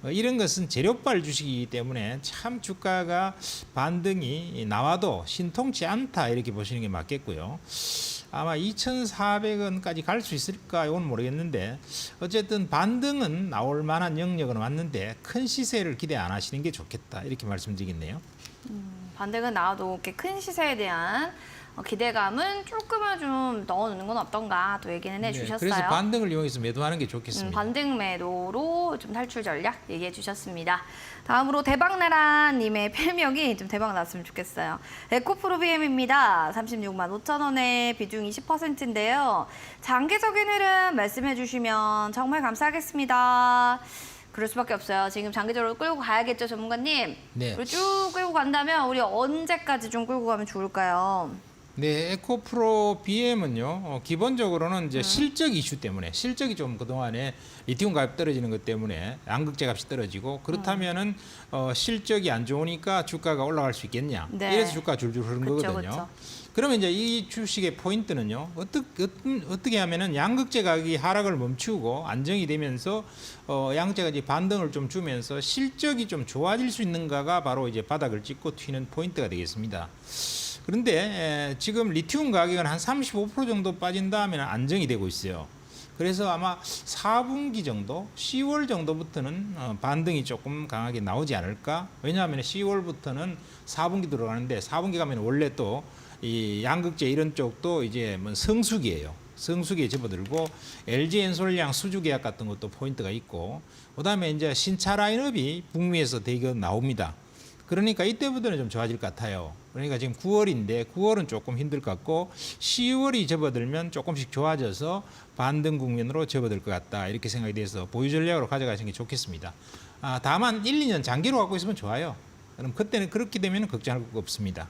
이런 것은 재료발 주식이기 때문에 참 주가가 반등이 나와도 신통치 않다 이렇게 보시는 게 맞겠고요. 아마 2,400원까지 갈 수 있을까 이건 모르겠는데 어쨌든 반등은 나올 만한 영역은 왔는데 큰 시세를 기대 안 하시는 게 좋겠다 이렇게 말씀드리겠네요. 반등은 나와도 이렇게 큰 시세에 대한 기대감은 조금은 좀 넣어놓는 건 어떤가 또 얘기는 해주셨어요. 그래서 반등을 이용해서 매도하는 게 좋겠습니다. 반등 매도로 좀 탈출 전략 얘기해 주셨습니다. 다음으로 대박나라님의 필명이 좀 대박 났으면 좋겠어요. 에코프로 BM입니다. 36만 5천 원에 비중 20%인데요. 장기적인 흐름 말씀해 주시면 정말 감사하겠습니다. 그럴 수밖에 없어요. 지금 장기적으로 끌고 가야겠죠, 전문가님? 네. 그리고 쭉 끌고 간다면 우리 언제까지 좀 끌고 가면 좋을까요? 네, 에코프로 BM은요, 기본적으로는 이제 실적 이슈 때문에, 실적이 좀 그동안에 리튬 가격 떨어지는 것 때문에 양극재 값이 떨어지고, 그렇다면은, 실적이 안 좋으니까 주가가 올라갈 수 있겠냐. 네. 이래서 주가가 줄줄 흐른 거거든요. 그쵸. 그러면 이제 이 주식의 포인트는요, 어떻게 하면은 양극재 가격이 하락을 멈추고 안정이 되면서, 양극재가 이제 반등을 좀 주면서 실적이 좀 좋아질 수 있는가가 바로 이제 바닥을 찍고 튀는 포인트가 되겠습니다. 그런데 지금 리튬 가격은 한 35% 정도 빠진 다음에는 안정이 되고 있어요. 그래서 아마 4분기 정도, 10월 정도부터는 반등이 조금 강하게 나오지 않을까? 왜냐하면 10월부터는 4분기 들어가는데 4분기 가면 원래 또 이 양극재 이런 쪽도 이제 뭐 성수기예요. 성수기에 접어들고 LG 엔솔량 수주 계약 같은 것도 포인트가 있고 그다음에 이제 신차 라인업이 북미에서 대거 나옵니다. 그러니까 이때부터는 좀 좋아질 것 같아요. 그러니까 지금 9월인데 9월은 조금 힘들 것 같고 10월이 접어들면 조금씩 좋아져서 반등 국면으로 접어들 것 같다. 이렇게 생각이 돼서 보유 전략으로 가져가시는 게 좋겠습니다. 다만 1, 2년 장기로 갖고 있으면 좋아요. 그럼 그때는 그렇게 되면 걱정할 거 없습니다.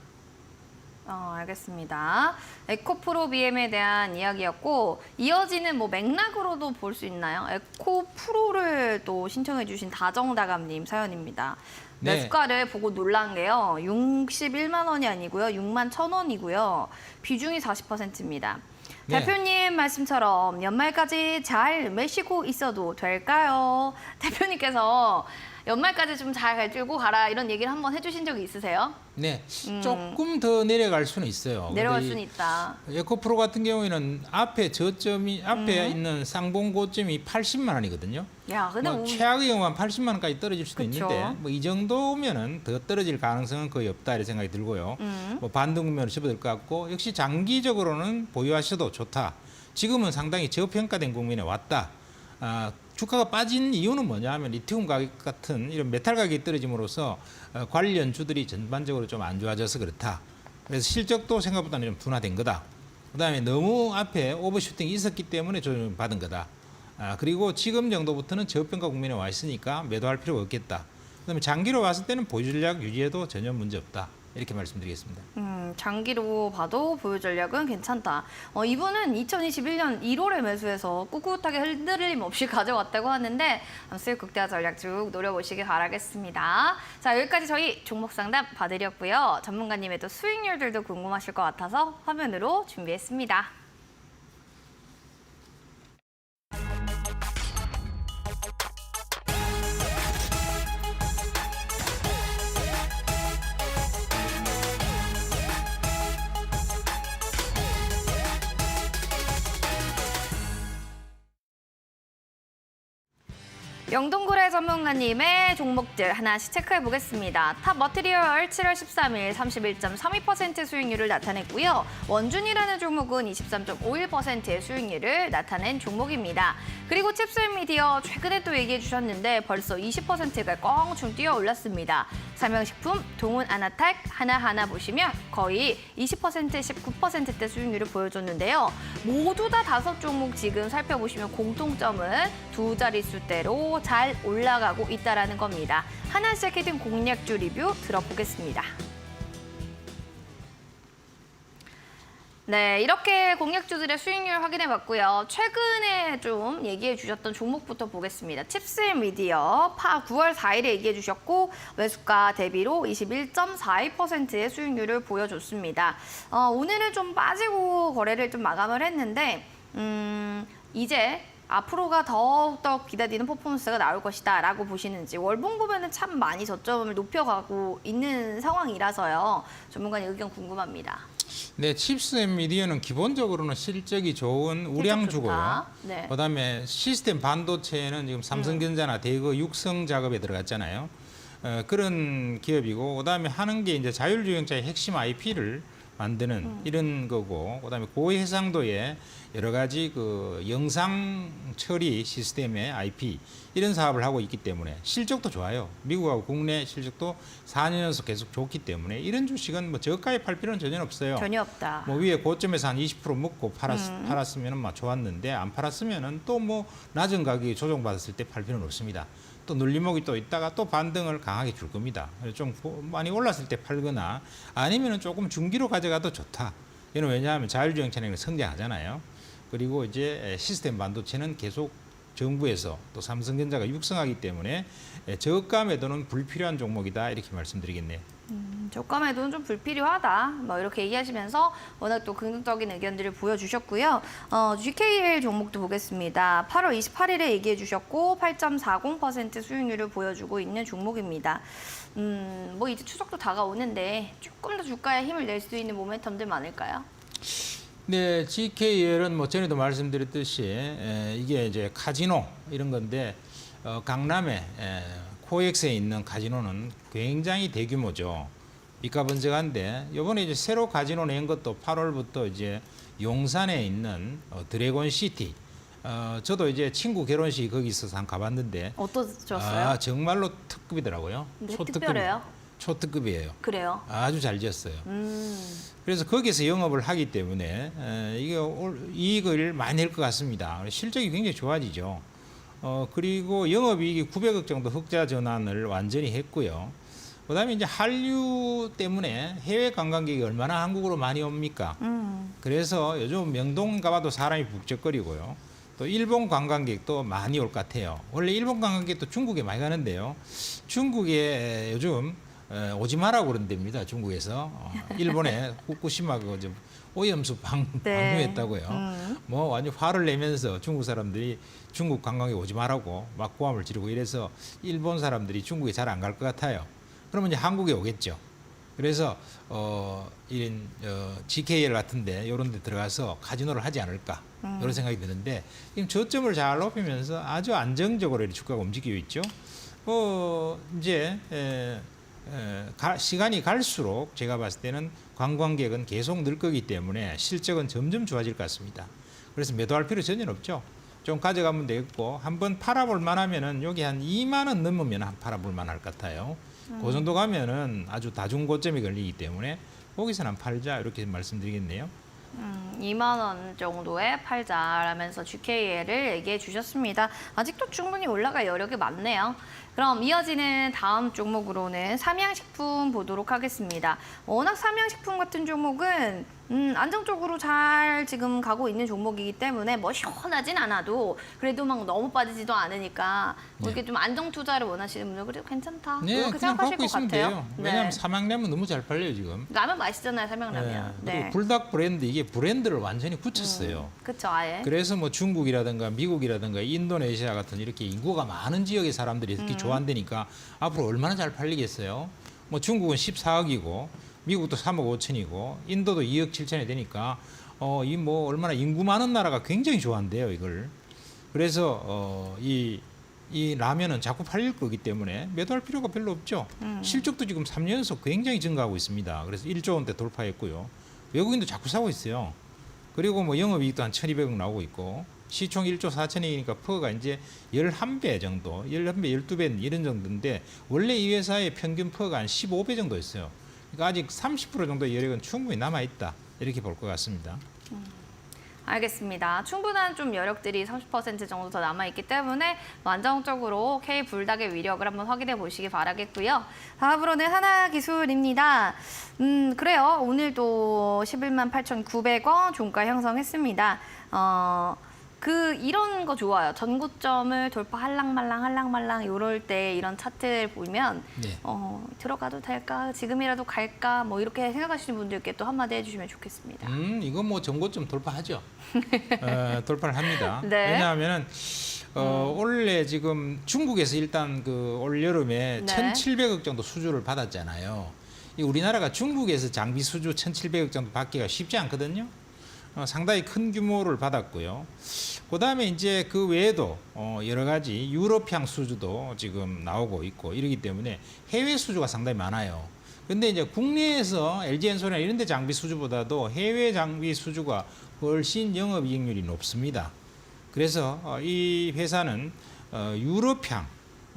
알겠습니다. 에코프로 BM에 대한 이야기였고 이어지는 뭐 맥락으로도 볼 수 있나요? 에코프로를 또 신청해 주신 다정다감님 사연입니다. 네. 매수가를 보고 놀란 게요. 61만 원이 아니고요. 6만 1,000원이고요. 비중이 40%입니다. 네. 대표님 말씀처럼 연말까지 잘 매시고 있어도 될까요? 대표님께서 연말까지 좀 잘 들고 가라 이런 얘기를 한번 해주신 적이 있으세요? 네, 조금 더 내려갈 수는 있어요. 내려갈 근데 수는 있다. 에코프로 같은 경우에는 앞에 저점이 앞에 있는 쌍봉 고점이 80만 원이거든요. 야, 근데 뭐 최악의 경우는 80만 원까지 떨어질 수도 그쵸. 있는데 뭐 이 정도면은 더 떨어질 가능성은 거의 없다 이런 생각이 들고요. 뭐 반등 국면으로 접어들 것 같고 역시 장기적으로는 보유하셔도 좋다. 지금은 상당히 저평가된 국면에 왔다. 주가가 빠진 이유는 뭐냐 하면 리튬 가격 같은 이런 메탈 가격이 떨어짐으로써 관련 주들이 전반적으로 좀 안 좋아져서 그렇다. 그래서 실적도 생각보다는 좀 둔화된 거다. 그다음에 너무 앞에 오버슈팅이 있었기 때문에 좀 받은 거다. 그리고 지금 정도부터는 저평가 국면에 와 있으니까 매도할 필요가 없겠다. 그다음에 장기로 봤을 때는 보유 전략 유지해도 전혀 문제 없다. 이렇게 말씀드리겠습니다. 장기로 봐도 보유 전략은 괜찮다. 이분은 2021년 1월에 매수해서 꿋꿋하게 흔들림 없이 가져왔다고 하는데 수익 극대화 전략 쭉 노려보시길 바라겠습니다. 자, 여기까지 저희 종목 상담 봐드렸고요. 전문가님의 또 수익률들도 궁금하실 것 같아서 화면으로 준비했습니다. 영동고래 전문가님의 종목들 하나씩 체크해 보겠습니다. 탑 머티리얼 7월 13일 31.32% 수익률을 나타냈고요. 원준이라는 종목은 23.51%의 수익률을 나타낸 종목입니다. 그리고 칩스앤미디어 최근에 또 얘기해 주셨는데 벌써 20%가 껑충 뛰어 올랐습니다. 삼양식품, 동훈아나탈 하나하나 보시면 거의 20%, 19%대 수익률을 보여줬는데요. 모두 다 5종목 지금 살펴보시면 공통점은 두 자릿수대로 잘 올라가고 있다는 겁니다. 하나씩 히든 공략주 리뷰 들어보겠습니다. 네, 이렇게 공략주들의 수익률 확인해봤고요. 최근에 좀 얘기해 주셨던 종목부터 보겠습니다. 칩스앤미디어 9월 4일에 얘기해 주셨고 매수가 대비로 21.42%의 수익률을 보여줬습니다. 오늘은 좀 빠지고 거래를 좀 마감을 했는데 이제 앞으로가 더욱더 기다리는 퍼포먼스가 나올 것이다 라고 보시는지 월봉 보면은 참 많이 저점을 높여가고 있는 상황이라서요. 전문가님 의견 궁금합니다. 네, 칩스앤미디어는 기본적으로는 실적이 좋은 우량주고요. 네. 그다음에 시스템 반도체는 지금 삼성전자나 대거 육성 작업에 들어갔잖아요. 그런 기업이고 그다음에 하는 게 이제 자율주행차의 핵심 IP를 만드는 이런 거고 그다음에 고해상도의 여러 가지 그 영상 처리 시스템의 IP 이런 사업을 하고 있기 때문에 실적도 좋아요. 미국하고 국내 실적도 4년 연속 계속 좋기 때문에 이런 주식은 뭐 저가에 팔 필요는 전혀 없어요. 전혀 없다. 뭐 위에 고점에서 한 20% 먹고 팔았으면은 막 좋았는데 안 팔았으면은 또 뭐 낮은 가격에 조정받았을 때 팔 필요는 없습니다. 또 눌림목이 또 있다가 또 반등을 강하게 줄 겁니다. 좀 많이 올랐을 때 팔거나 아니면은 조금 중기로 가져가도 좋다. 이는 왜냐하면 자율주행 차량은 성장하잖아요. 그리고 이제 시스템 반도체는 계속 정부에서 또 삼성전자가 육성하기 때문에 저가 매도는 불필요한 종목이다 이렇게 말씀드리겠네요. 저가 매도는 좀 불필요하다. 뭐 이렇게 얘기하시면서 워낙 또 긍정적인 의견들을 보여주셨고요. GKL 종목도 보겠습니다. 8월 28일에 얘기해 주셨고 8.40% 수익률을 보여주고 있는 종목입니다. 뭐 이제 추석도 다가오는데 조금 더 주가에 힘을 낼 수 있는 모멘텀들 많을까요? 네, GKL은 뭐 전에도 말씀드렸듯이 이게 이제 카지노 이런 건데 강남에 코엑스에 있는 카지노는 굉장히 대규모죠. 삐까번쩍한데 이번에 이제 새로 카지노 낸 것도 8월부터 이제 용산에 있는 드래곤 시티. 저도 이제 친구 결혼식 거기 있어서 한 가봤는데 어떠셨어요? 정말로 특급이더라고요. 네, 특별해요? 초특급이에요. 그래요? 아주 잘 지었어요. 그래서 거기서 영업을 하기 때문에 이게 이익을 많이 낼 것 같습니다. 실적이 굉장히 좋아지죠. 그리고 영업이익이 900억 정도 흑자 전환을 완전히 했고요. 그다음에 이제 한류 때문에 해외 관광객이 얼마나 한국으로 많이 옵니까? 그래서 요즘 명동 가봐도 사람이 북적거리고요. 또 일본 관광객도 많이 올 것 같아요. 원래 일본 관광객도 중국에 많이 가는데요. 중국에 요즘 오지 마라고 그런답니다. 중국에서 일본에 후쿠시마 그 오염수 방류했다고요. 뭐 완전 화를 내면서 중국 사람들이 중국 관광객 오지 마라고 막 고함을 지르고 이래서 일본 사람들이 중국에 잘 안 갈 것 같아요. 그러면 이제 한국에 오겠죠. 그래서 이런 GKL 같은데 이런 데 들어가서 카지노를 하지 않을까 이런 생각이 드는데 지금 저점을 잘 높이면서 아주 안정적으로 이렇게 주가가 움직이고 있죠. 이제 시간이 갈수록 제가 봤을 때는 관광객은 계속 늘 거기 때문에 실적은 점점 좋아질 것 같습니다. 그래서 매도할 필요 전혀 없죠. 좀 가져가면 되겠고 한번 팔아볼 만하면은 여기 한 2만 원 넘으면 한 팔아볼 만할 것 같아요. 그 정도 가면은 아주 다중고점이 걸리기 때문에 거기서는 안 팔자 이렇게 말씀드리겠네요. 2만 원 정도에 팔자라면서 GKL을 얘기해 주셨습니다. 아직도 충분히 올라갈 여력이 많네요. 그럼 이어지는 다음 종목으로는 삼양식품 보도록 하겠습니다. 워낙 삼양식품 같은 종목은 안정적으로 잘 지금 가고 있는 종목이기 때문에 뭐 시원하진 않아도 그래도 막 너무 빠지지도 않으니까 뭐 이렇게 좀 안정 투자를 원하시는 분들 그래도 괜찮다 네, 이렇게 그냥 생각하실 갖고 것 있으면 같아요. 돼요. 왜냐하면 삼양라면 너무 잘 팔려요 지금. 라면 맛있잖아요, 삼양라면. 네. 그리고 불닭 브랜드 이게 브랜드를 완전히 굳혔어요. 그렇죠, 아예. 그래서 뭐 중국이라든가 미국이라든가 인도네시아 같은 이렇게 인구가 많은 지역의 사람들이 특히 좋아한다니까 앞으로 얼마나 잘 팔리겠어요. 뭐 중국은 14억이고 미국도 3억 5천이고 인도도 2억 7천이 되니까 이 뭐 얼마나 인구 많은 나라가 굉장히 좋아한대요 이걸. 그래서 이 라면은 자꾸 팔릴 거기 때문에 매도할 필요가 별로 없죠. 실적도 지금 3년 연속 굉장히 증가하고 있습니다. 그래서 1조 원대 돌파했고요. 외국인도 자꾸 사고 있어요. 그리고 뭐 영업이익도 한 1,200억 나오고 있고 시총 1조 4천억이니까 퍼가 이제 11배 정도, 11배, 12배 이런 정도인데 원래 이 회사의 평균 퍼가 한 15배 정도였어요. 그러니까 아직 30% 정도의 여력은 충분히 남아있다. 이렇게 볼 것 같습니다. 알겠습니다. 충분한 좀 여력들이 30% 정도 더 남아있기 때문에 안정적으로 K불닭의 위력을 한번 확인해 보시기 바라겠고요. 다음으로는 하나기술입니다. 그래요. 오늘도 11만 8,900원 종가 형성했습니다. 이런 거 좋아요. 전고점을 돌파 할랑말랑 이럴 때 이런 차트를 보면 네. 들어가도 될까? 지금이라도 갈까? 뭐 이렇게 생각하시는 분들께 또 한마디 해주시면 좋겠습니다. 이거 뭐 전고점 돌파하죠. 돌파를 합니다. 네. 왜냐하면은 원래 지금 중국에서 일단 그 올 여름에 네. 1,700억 정도 수주를 받았잖아요. 이 우리나라가 중국에서 장비 수주 1,700억 정도 받기가 쉽지 않거든요. 상당히 큰 규모를 받았고요. 그다음에 이제 그 외에도 여러 가지 유럽향 수주도 지금 나오고 있고 이러기 때문에 해외 수주가 상당히 많아요. 근데 이제 국내에서 LG엔솔이나 이런 데 장비 수주보다도 해외 장비 수주가 훨씬 영업이익률이 높습니다. 그래서 이 회사는 유럽향,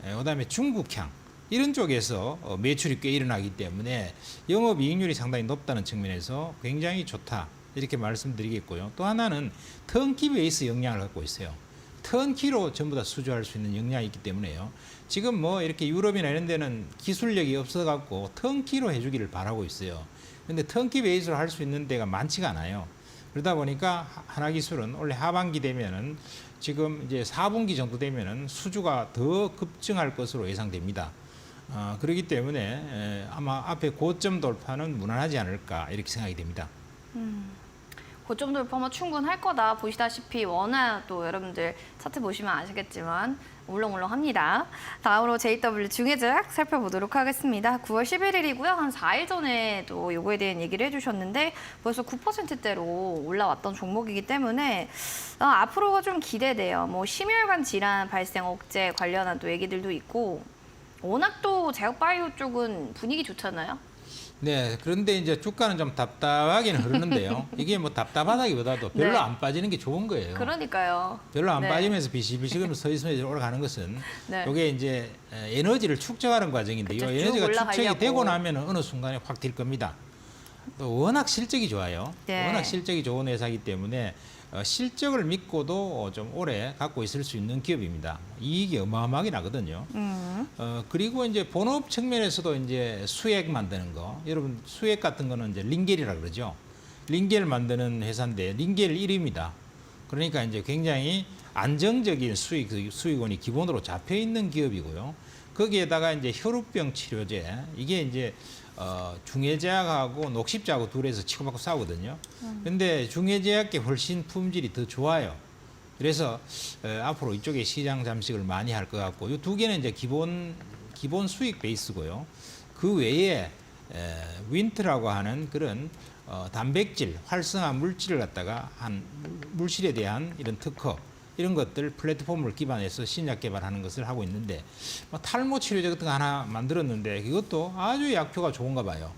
그다음에 중국향 이런 쪽에서 매출이 꽤 일어나기 때문에 영업이익률이 상당히 높다는 측면에서 굉장히 좋다. 이렇게 말씀드리겠고요. 또 하나는 턴키 베이스 역량을 갖고 있어요. 턴키로 전부 다 수주할 수 있는 역량이 있기 때문에요. 지금 뭐 이렇게 유럽이나 이런 데는 기술력이 없어갖고 턴키로 해주기를 바라고 있어요. 근데 턴키 베이스로 할 수 있는 데가 많지가 않아요. 그러다 보니까 하나기술은 원래 하반기 되면은 지금 이제 4분기 정도 되면은 수주가 더 급증할 것으로 예상됩니다. 그렇기 때문에 아마 앞에 고점 돌파는 무난하지 않을까 이렇게 생각이 됩니다. 고점 돌파면 충분할 거다. 보시다시피 워낙 또 여러분들 차트 보시면 아시겠지만 울렁울렁합니다. 다음으로 JW 중해제약 살펴보도록 하겠습니다. 9월 11일이고요. 한 4일 전에 또 요거에 대한 얘기를 해주셨는데 벌써 9%대로 올라왔던 종목이기 때문에 앞으로가 좀 기대돼요. 뭐 심혈관 질환 발생 억제 관련한 또 얘기들도 있고 워낙 또 제약바이오 쪽은 분위기 좋잖아요. 네, 그런데 이제 주가는 좀 답답하긴 흐르는데요. 이게 뭐 답답하다기보다도 별로 네. 안 빠지는 게 좋은 거예요. 그러니까요. 별로 안 네. 빠지면서 비실비실 서 있으면 올라가는 것은 네. 이게 이제 에너지를 축적하는 과정인데 이 그쵸, 쭉 에너지가 축적이 올라가려고. 되고 나면 어느 순간에 확 뛸 겁니다. 또 워낙 실적이 좋아요. 네. 워낙 실적이 좋은 회사이기 때문에 실적을 믿고도 좀 오래 갖고 있을 수 있는 기업입니다. 이익이 어마어마하게 나거든요. 그리고 이제 본업 측면에서도 이제 수액 만드는 거, 여러분 수액 같은 거는 이제 링겔이라 그러죠. 링겔 만드는 회사인데 링겔 1위입니다. 그러니까 이제 굉장히 안정적인 수익원이 기본으로 잡혀 있는 기업이고요. 거기에다가 이제 혈우병 치료제 이게 이제 중해제약하고 녹십자하고 둘이서 치고받고 싸우거든요. 근데 중해제약계 훨씬 품질이 더 좋아요. 그래서 앞으로 이쪽에 시장 잠식을 많이 할 것 같고 이 두 개는 이제 기본 수익 베이스고요. 그 외에 윈트라고 하는 그런 단백질, 활성화 물질을 갖다가 한 물질에 대한 이런 특허 이런 것들 플랫폼을 기반해서 신약 개발하는 것을 하고 있는데 뭐 탈모 치료제 같은 거 하나 만들었는데 이것도 아주 약효가 좋은가 봐요.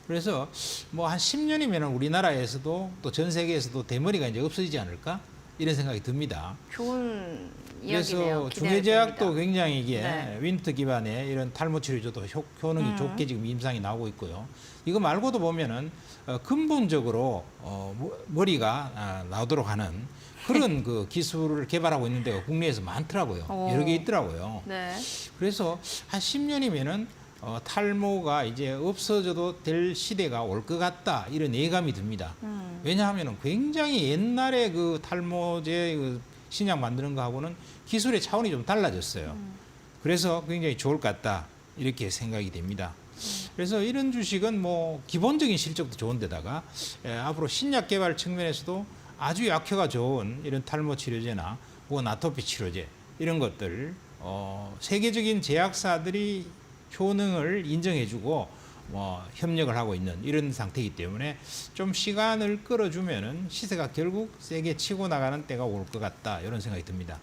그래서 뭐 한 10년이면 우리나라에서도 또 전 세계에서도 대머리가 이제 없어지지 않을까 이런 생각이 듭니다. 좋은 이야기네요. 그래서 중해제약도 기대됩니다. 굉장히 이게 네. 윈트 기반의 이런 탈모 치료제도 효능이 좋게 지금 임상이 나오고 있고요. 이거 말고도 보면은 근본적으로 머리가 나오도록 하는 그런 그 기술을 개발하고 있는 데가 국내에서 많더라고요. 여러 개 있더라고요. 네. 그래서 한 10년이면은 탈모가 이제 없어져도 될 시대가 올 것 같다 이런 예감이 듭니다. 왜냐하면 굉장히 옛날에 그 탈모제 그 신약 만드는 거하고는 기술의 차원이 좀 달라졌어요. 그래서 굉장히 좋을 것 같다 이렇게 생각이 됩니다. 그래서 이런 주식은 뭐 기본적인 실적도 좋은데다가 앞으로 신약 개발 측면에서도 아주 약효가 좋은 이런 탈모 치료제나 혹은 아토피 치료제 이런 것들 세계적인 제약사들이 효능을 인정해주고 협력을 하고 있는 이런 상태이기 때문에 좀 시간을 끌어주면은 시세가 결국 세게 치고 나가는 때가 올 것 같다 이런 생각이 듭니다.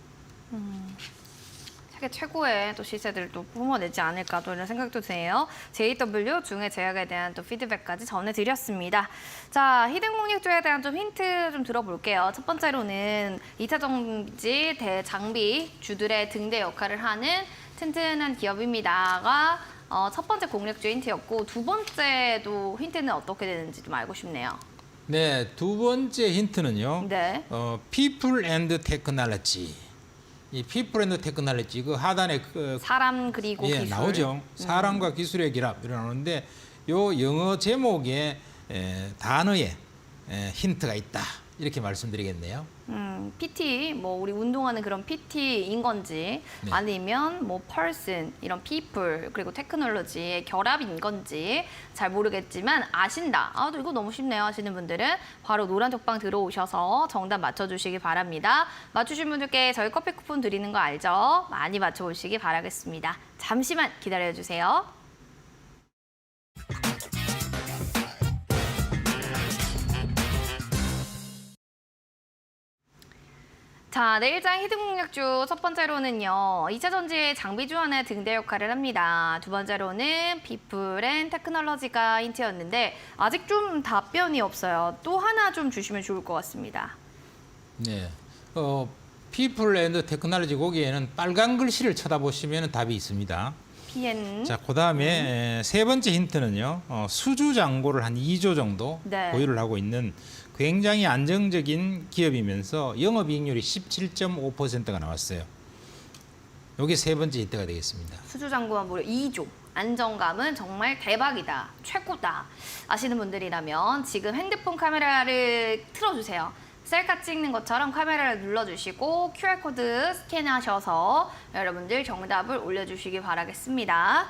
세계 최고의 또 시세들을 또 뿜어내지 않을까 또 이런 생각도 드네요. JW 중해제약에 대한 또 피드백까지 전해드렸습니다. 자, 희등공약주에 대한 좀 힌트 좀 들어볼게요. 첫 번째로는 2차 전지 대장비 주들의 등대 역할을 하는 튼튼한 기업입니다가 첫 번째 공략주 힌트였고 두 번째도 힌트는 어떻게 되는지 좀 알고 싶네요. 네, 두 번째 힌트는요. 네. People and Technology. 이 People and Technology 그 하단에 사람 그리고 예, 기술. 나오죠. 사람과 기술의 결합 이러는데 요 영어 제목에 단어에 힌트가 있다 이렇게 말씀드리겠네요. PT, 뭐 우리 운동하는 그런 PT인 건지 네. 아니면 뭐 person, 이런 people, 그리고 테크놀로지의 결합인 건지 잘 모르겠지만 아신다. 아, 이거 너무 쉽네요 하시는 분들은 바로 노란 톡방 들어오셔서 정답 맞춰주시기 바랍니다. 맞추신 분들께 저희 커피 쿠폰 드리는 거 알죠? 많이 맞춰보시기 바라겠습니다. 잠시만 기다려주세요. 자, 내일장 히든공략주 첫 번째로는요. 2차 전지의 장비 주안의 등대 역할을 합니다. 두 번째로는 피플 앤 테크놀로지가 힌트였는데 아직 좀 답변이 없어요. 또 하나 좀 주시면 좋을 것 같습니다. 네. People and Technology 거기에는 빨간 글씨를 쳐다보시면 답이 있습니다. PN. 자, 그다음에 세 번째 힌트는요. 수주 잔고를 한 2조 정도 네. 보유를 하고 있는 굉장히 안정적인 기업이면서 영업이익률이 17.5%가 나왔어요. 이게 세 번째 힌트가 되겠습니다. 수주장구만 무려 2조. 안정감은 정말 대박이다. 최고다. 아시는 분들이라면 지금 핸드폰 카메라를 틀어주세요. 셀카 찍는 것처럼 카메라를 눌러주시고 QR코드 스캔하셔서 여러분들 정답을 올려주시기 바라겠습니다.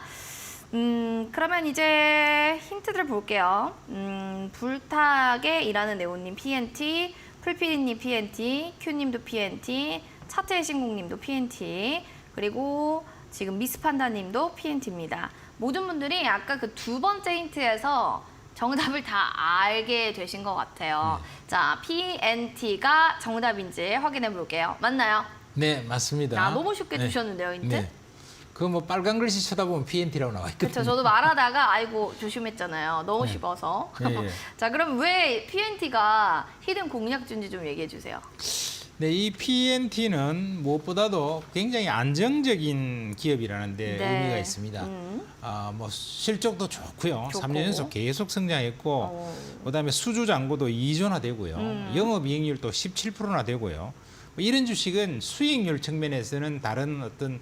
그러면 이제 힌트들 볼게요. 불타게 일하는 네오님 PNT, 풀피디님 PNT, 큐님도 PNT, 차트의 신국님도 PNT, 그리고 지금 미스 판다님도 PNT입니다. 모든 분들이 아까 그 두 번째 힌트에서 정답을 다 알게 되신 것 같아요. 자, PNT가 정답인지 확인해 볼게요. 맞나요? 네, 맞습니다. 아, 너무 쉽게 주셨는데요, 힌트? 네. 그 뭐 빨간 글씨 쳐다보면 PNT라고 나와 있거든요. 그렇죠. 저도 말하다가 아이고 조심했잖아요. 너무 네. 쉽어서. 예, 예. 자, 그럼 왜 PNT가 히든 공략주인지 좀 얘기해 주세요. 네, 이 PNT는 무엇보다도 굉장히 안정적인 기업이라는 데 네. 의미가 있습니다. 뭐 실적도 좋고요. 좋고. 3년 연속 계속 성장했고, 어. 그다음에 수주 잔고도 2조나 되고요. 영업이익률도 17%나 되고요. 뭐 이런 주식은 수익률 측면에서는 다른 어떤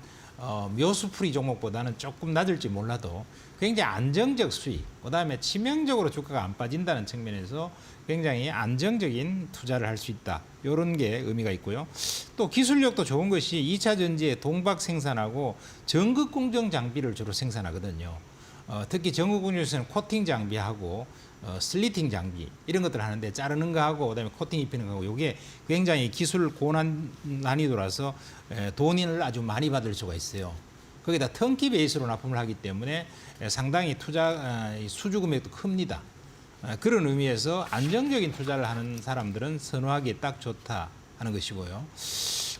묘수풀이 종목보다는 조금 낮을지 몰라도 굉장히 안정적 수익, 그다음에 치명적으로 주가가 안 빠진다는 측면에서 굉장히 안정적인 투자를 할 수 있다. 이런 게 의미가 있고요. 또 기술력도 좋은 것이 2차 전지의 동박 생산하고 전극 공정 장비를 주로 생산하거든요. 특히 전극 공정에서는 코팅 장비하고 슬리팅 장비 이런 것들을 하는데 자르는 거하고 그다음에 코팅 입히는 거하고 이게 굉장히 기술 고난 난이도라서 돈을 아주 많이 받을 수가 있어요. 거기다 턴키 베이스로 납품을 하기 때문에 상당히 투자 수주 금액도 큽니다. 그런 의미에서 안정적인 투자를 하는 사람들은 선호하기에 딱 좋다 하는 것이고요.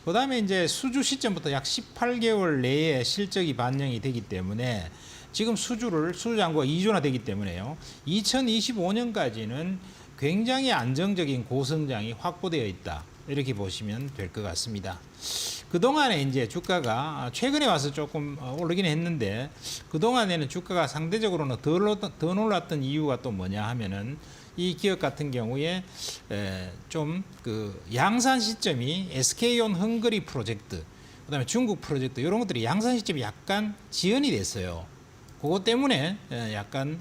그다음에 이제 수주 시점부터 약 18개월 내에 실적이 반영이 되기 때문에 지금 수주 잔고가 2조나 되기 때문에요. 2025년까지는 굉장히 안정적인 고성장이 확보되어 있다. 이렇게 보시면 될 것 같습니다. 그동안에 이제 주가가 최근에 와서 조금 오르긴 했는데 그동안에는 주가가 상대적으로는 더 놀랐던 이유가 또 뭐냐 하면은 이 기업 같은 경우에 좀 그 양산 시점이 SK온 헝가리 프로젝트, 그다음에 중국 프로젝트 이런 것들이 양산 시점이 약간 지연이 됐어요. 그것 때문에 약간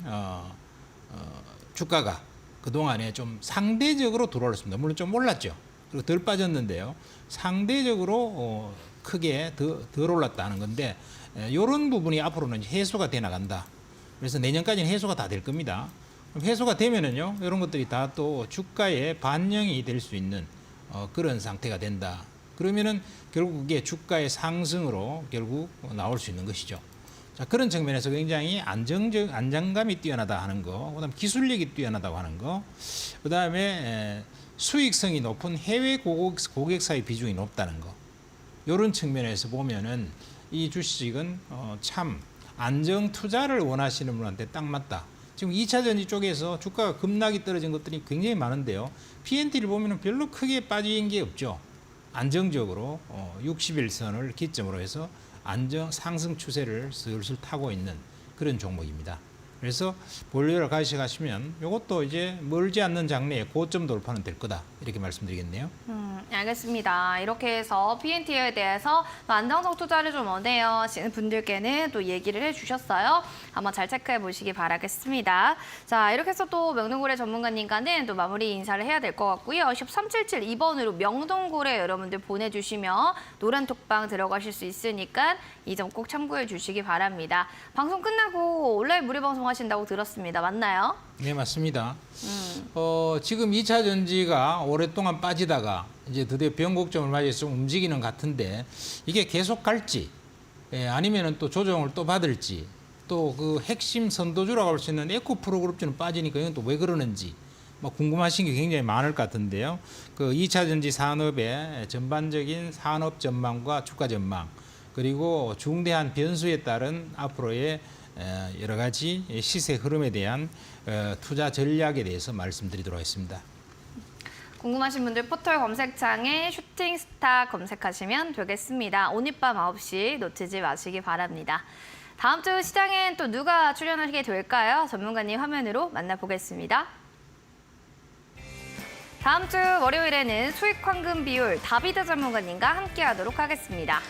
주가가 그동안에 좀 상대적으로 들어올랐습니다. 물론 좀 올랐죠. 그리고 덜 빠졌는데요. 상대적으로 크게 덜 올랐다는 건데 이런 부분이 앞으로는 해소가 돼 나간다. 그래서 내년까지는 해소가 다 될 겁니다. 그럼 해소가 되면은요, 이런 것들이 다 또 주가에 반영이 될 수 있는 그런 상태가 된다. 그러면은 결국 그게 주가의 상승으로 결국 나올 수 있는 것이죠. 자, 그런 측면에서 굉장히 안정감이 뛰어나다 하는 거, 그다음 기술력이 뛰어나다고 하는 거, 그다음에 수익성이 높은 해외 고객사의 비중이 높다는 거. 이런 측면에서 보면은 이 주식은 참 안정 투자를 원하시는 분한테 딱 맞다. 지금 2차 전지 쪽에서 주가가 급락이 떨어진 것들이 굉장히 많은데요. PNT를 보면은 별로 크게 빠진 게 없죠. 안정적으로 60일선을 기점으로 해서 상승 추세를 슬슬 타고 있는 그런 종목입니다. 그래서 볼륨을 가시면 이것도 이제 멀지 않는 장래에 고점 돌파는 될 거다 이렇게 말씀드리겠네요. 알겠습니다. 이렇게 해서 PNT에 대해서 안정적 투자를 좀 원해요 하시는 분들께는 또 얘기를 해주셨어요. 한번 잘 체크해 보시기 바라겠습니다. 자, 이렇게 해서 또 명동고래 전문가님과는 또 마무리 인사를 해야 될 것 같고요. 샵 3772번으로 명동고래 여러분들 보내주시면 노란 톡방 들어가실 수 있으니까 이 점 꼭 참고해 주시기 바랍니다. 방송 끝나고 온라인 무료 방송 하신다고 들었습니다. 맞나요? 네, 맞습니다. 지금 2차 전지가 오랫동안 빠지다가 이제 드디어 변곡점을 맞이해서 좀 움직이는 것 같은데 이게 계속 갈지 아니면은 또 조정을 또 받을지 또 그 핵심 선도주라고 할 수 있는 에코프로그룹주는 빠지니까 이건 또 왜 그러는지 뭐 궁금하신 게 굉장히 많을 것 같은데요. 그 2차 전지 산업의 전반적인 산업 전망과 주가 전망 그리고 중대한 변수에 따른 앞으로의 여러 가지 시세 흐름에 대한 투자 전략에 대해서 말씀드리도록 하겠습니다. 궁금하신 분들 포털 검색창에 슈팅스타 검색하시면 되겠습니다. 오늘 밤 9시 놓치지 마시기 바랍니다. 다음 주 시장엔 또 누가 출연하게 될까요? 전문가님 화면으로 만나보겠습니다. 다음 주 월요일에는 수익 황금 비율 다비드 전문가님과 함께하도록 하겠습니다.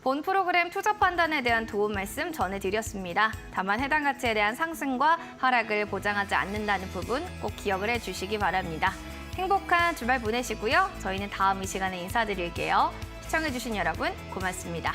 본 프로그램 투자 판단에 대한 도움 말씀 전해드렸습니다. 다만 해당 가치에 대한 상승과 하락을 보장하지 않는다는 부분 꼭 기억을 해주시기 바랍니다. 행복한 주말 보내시고요. 저희는 다음 이 시간에 인사드릴게요. 시청해주신 여러분 고맙습니다.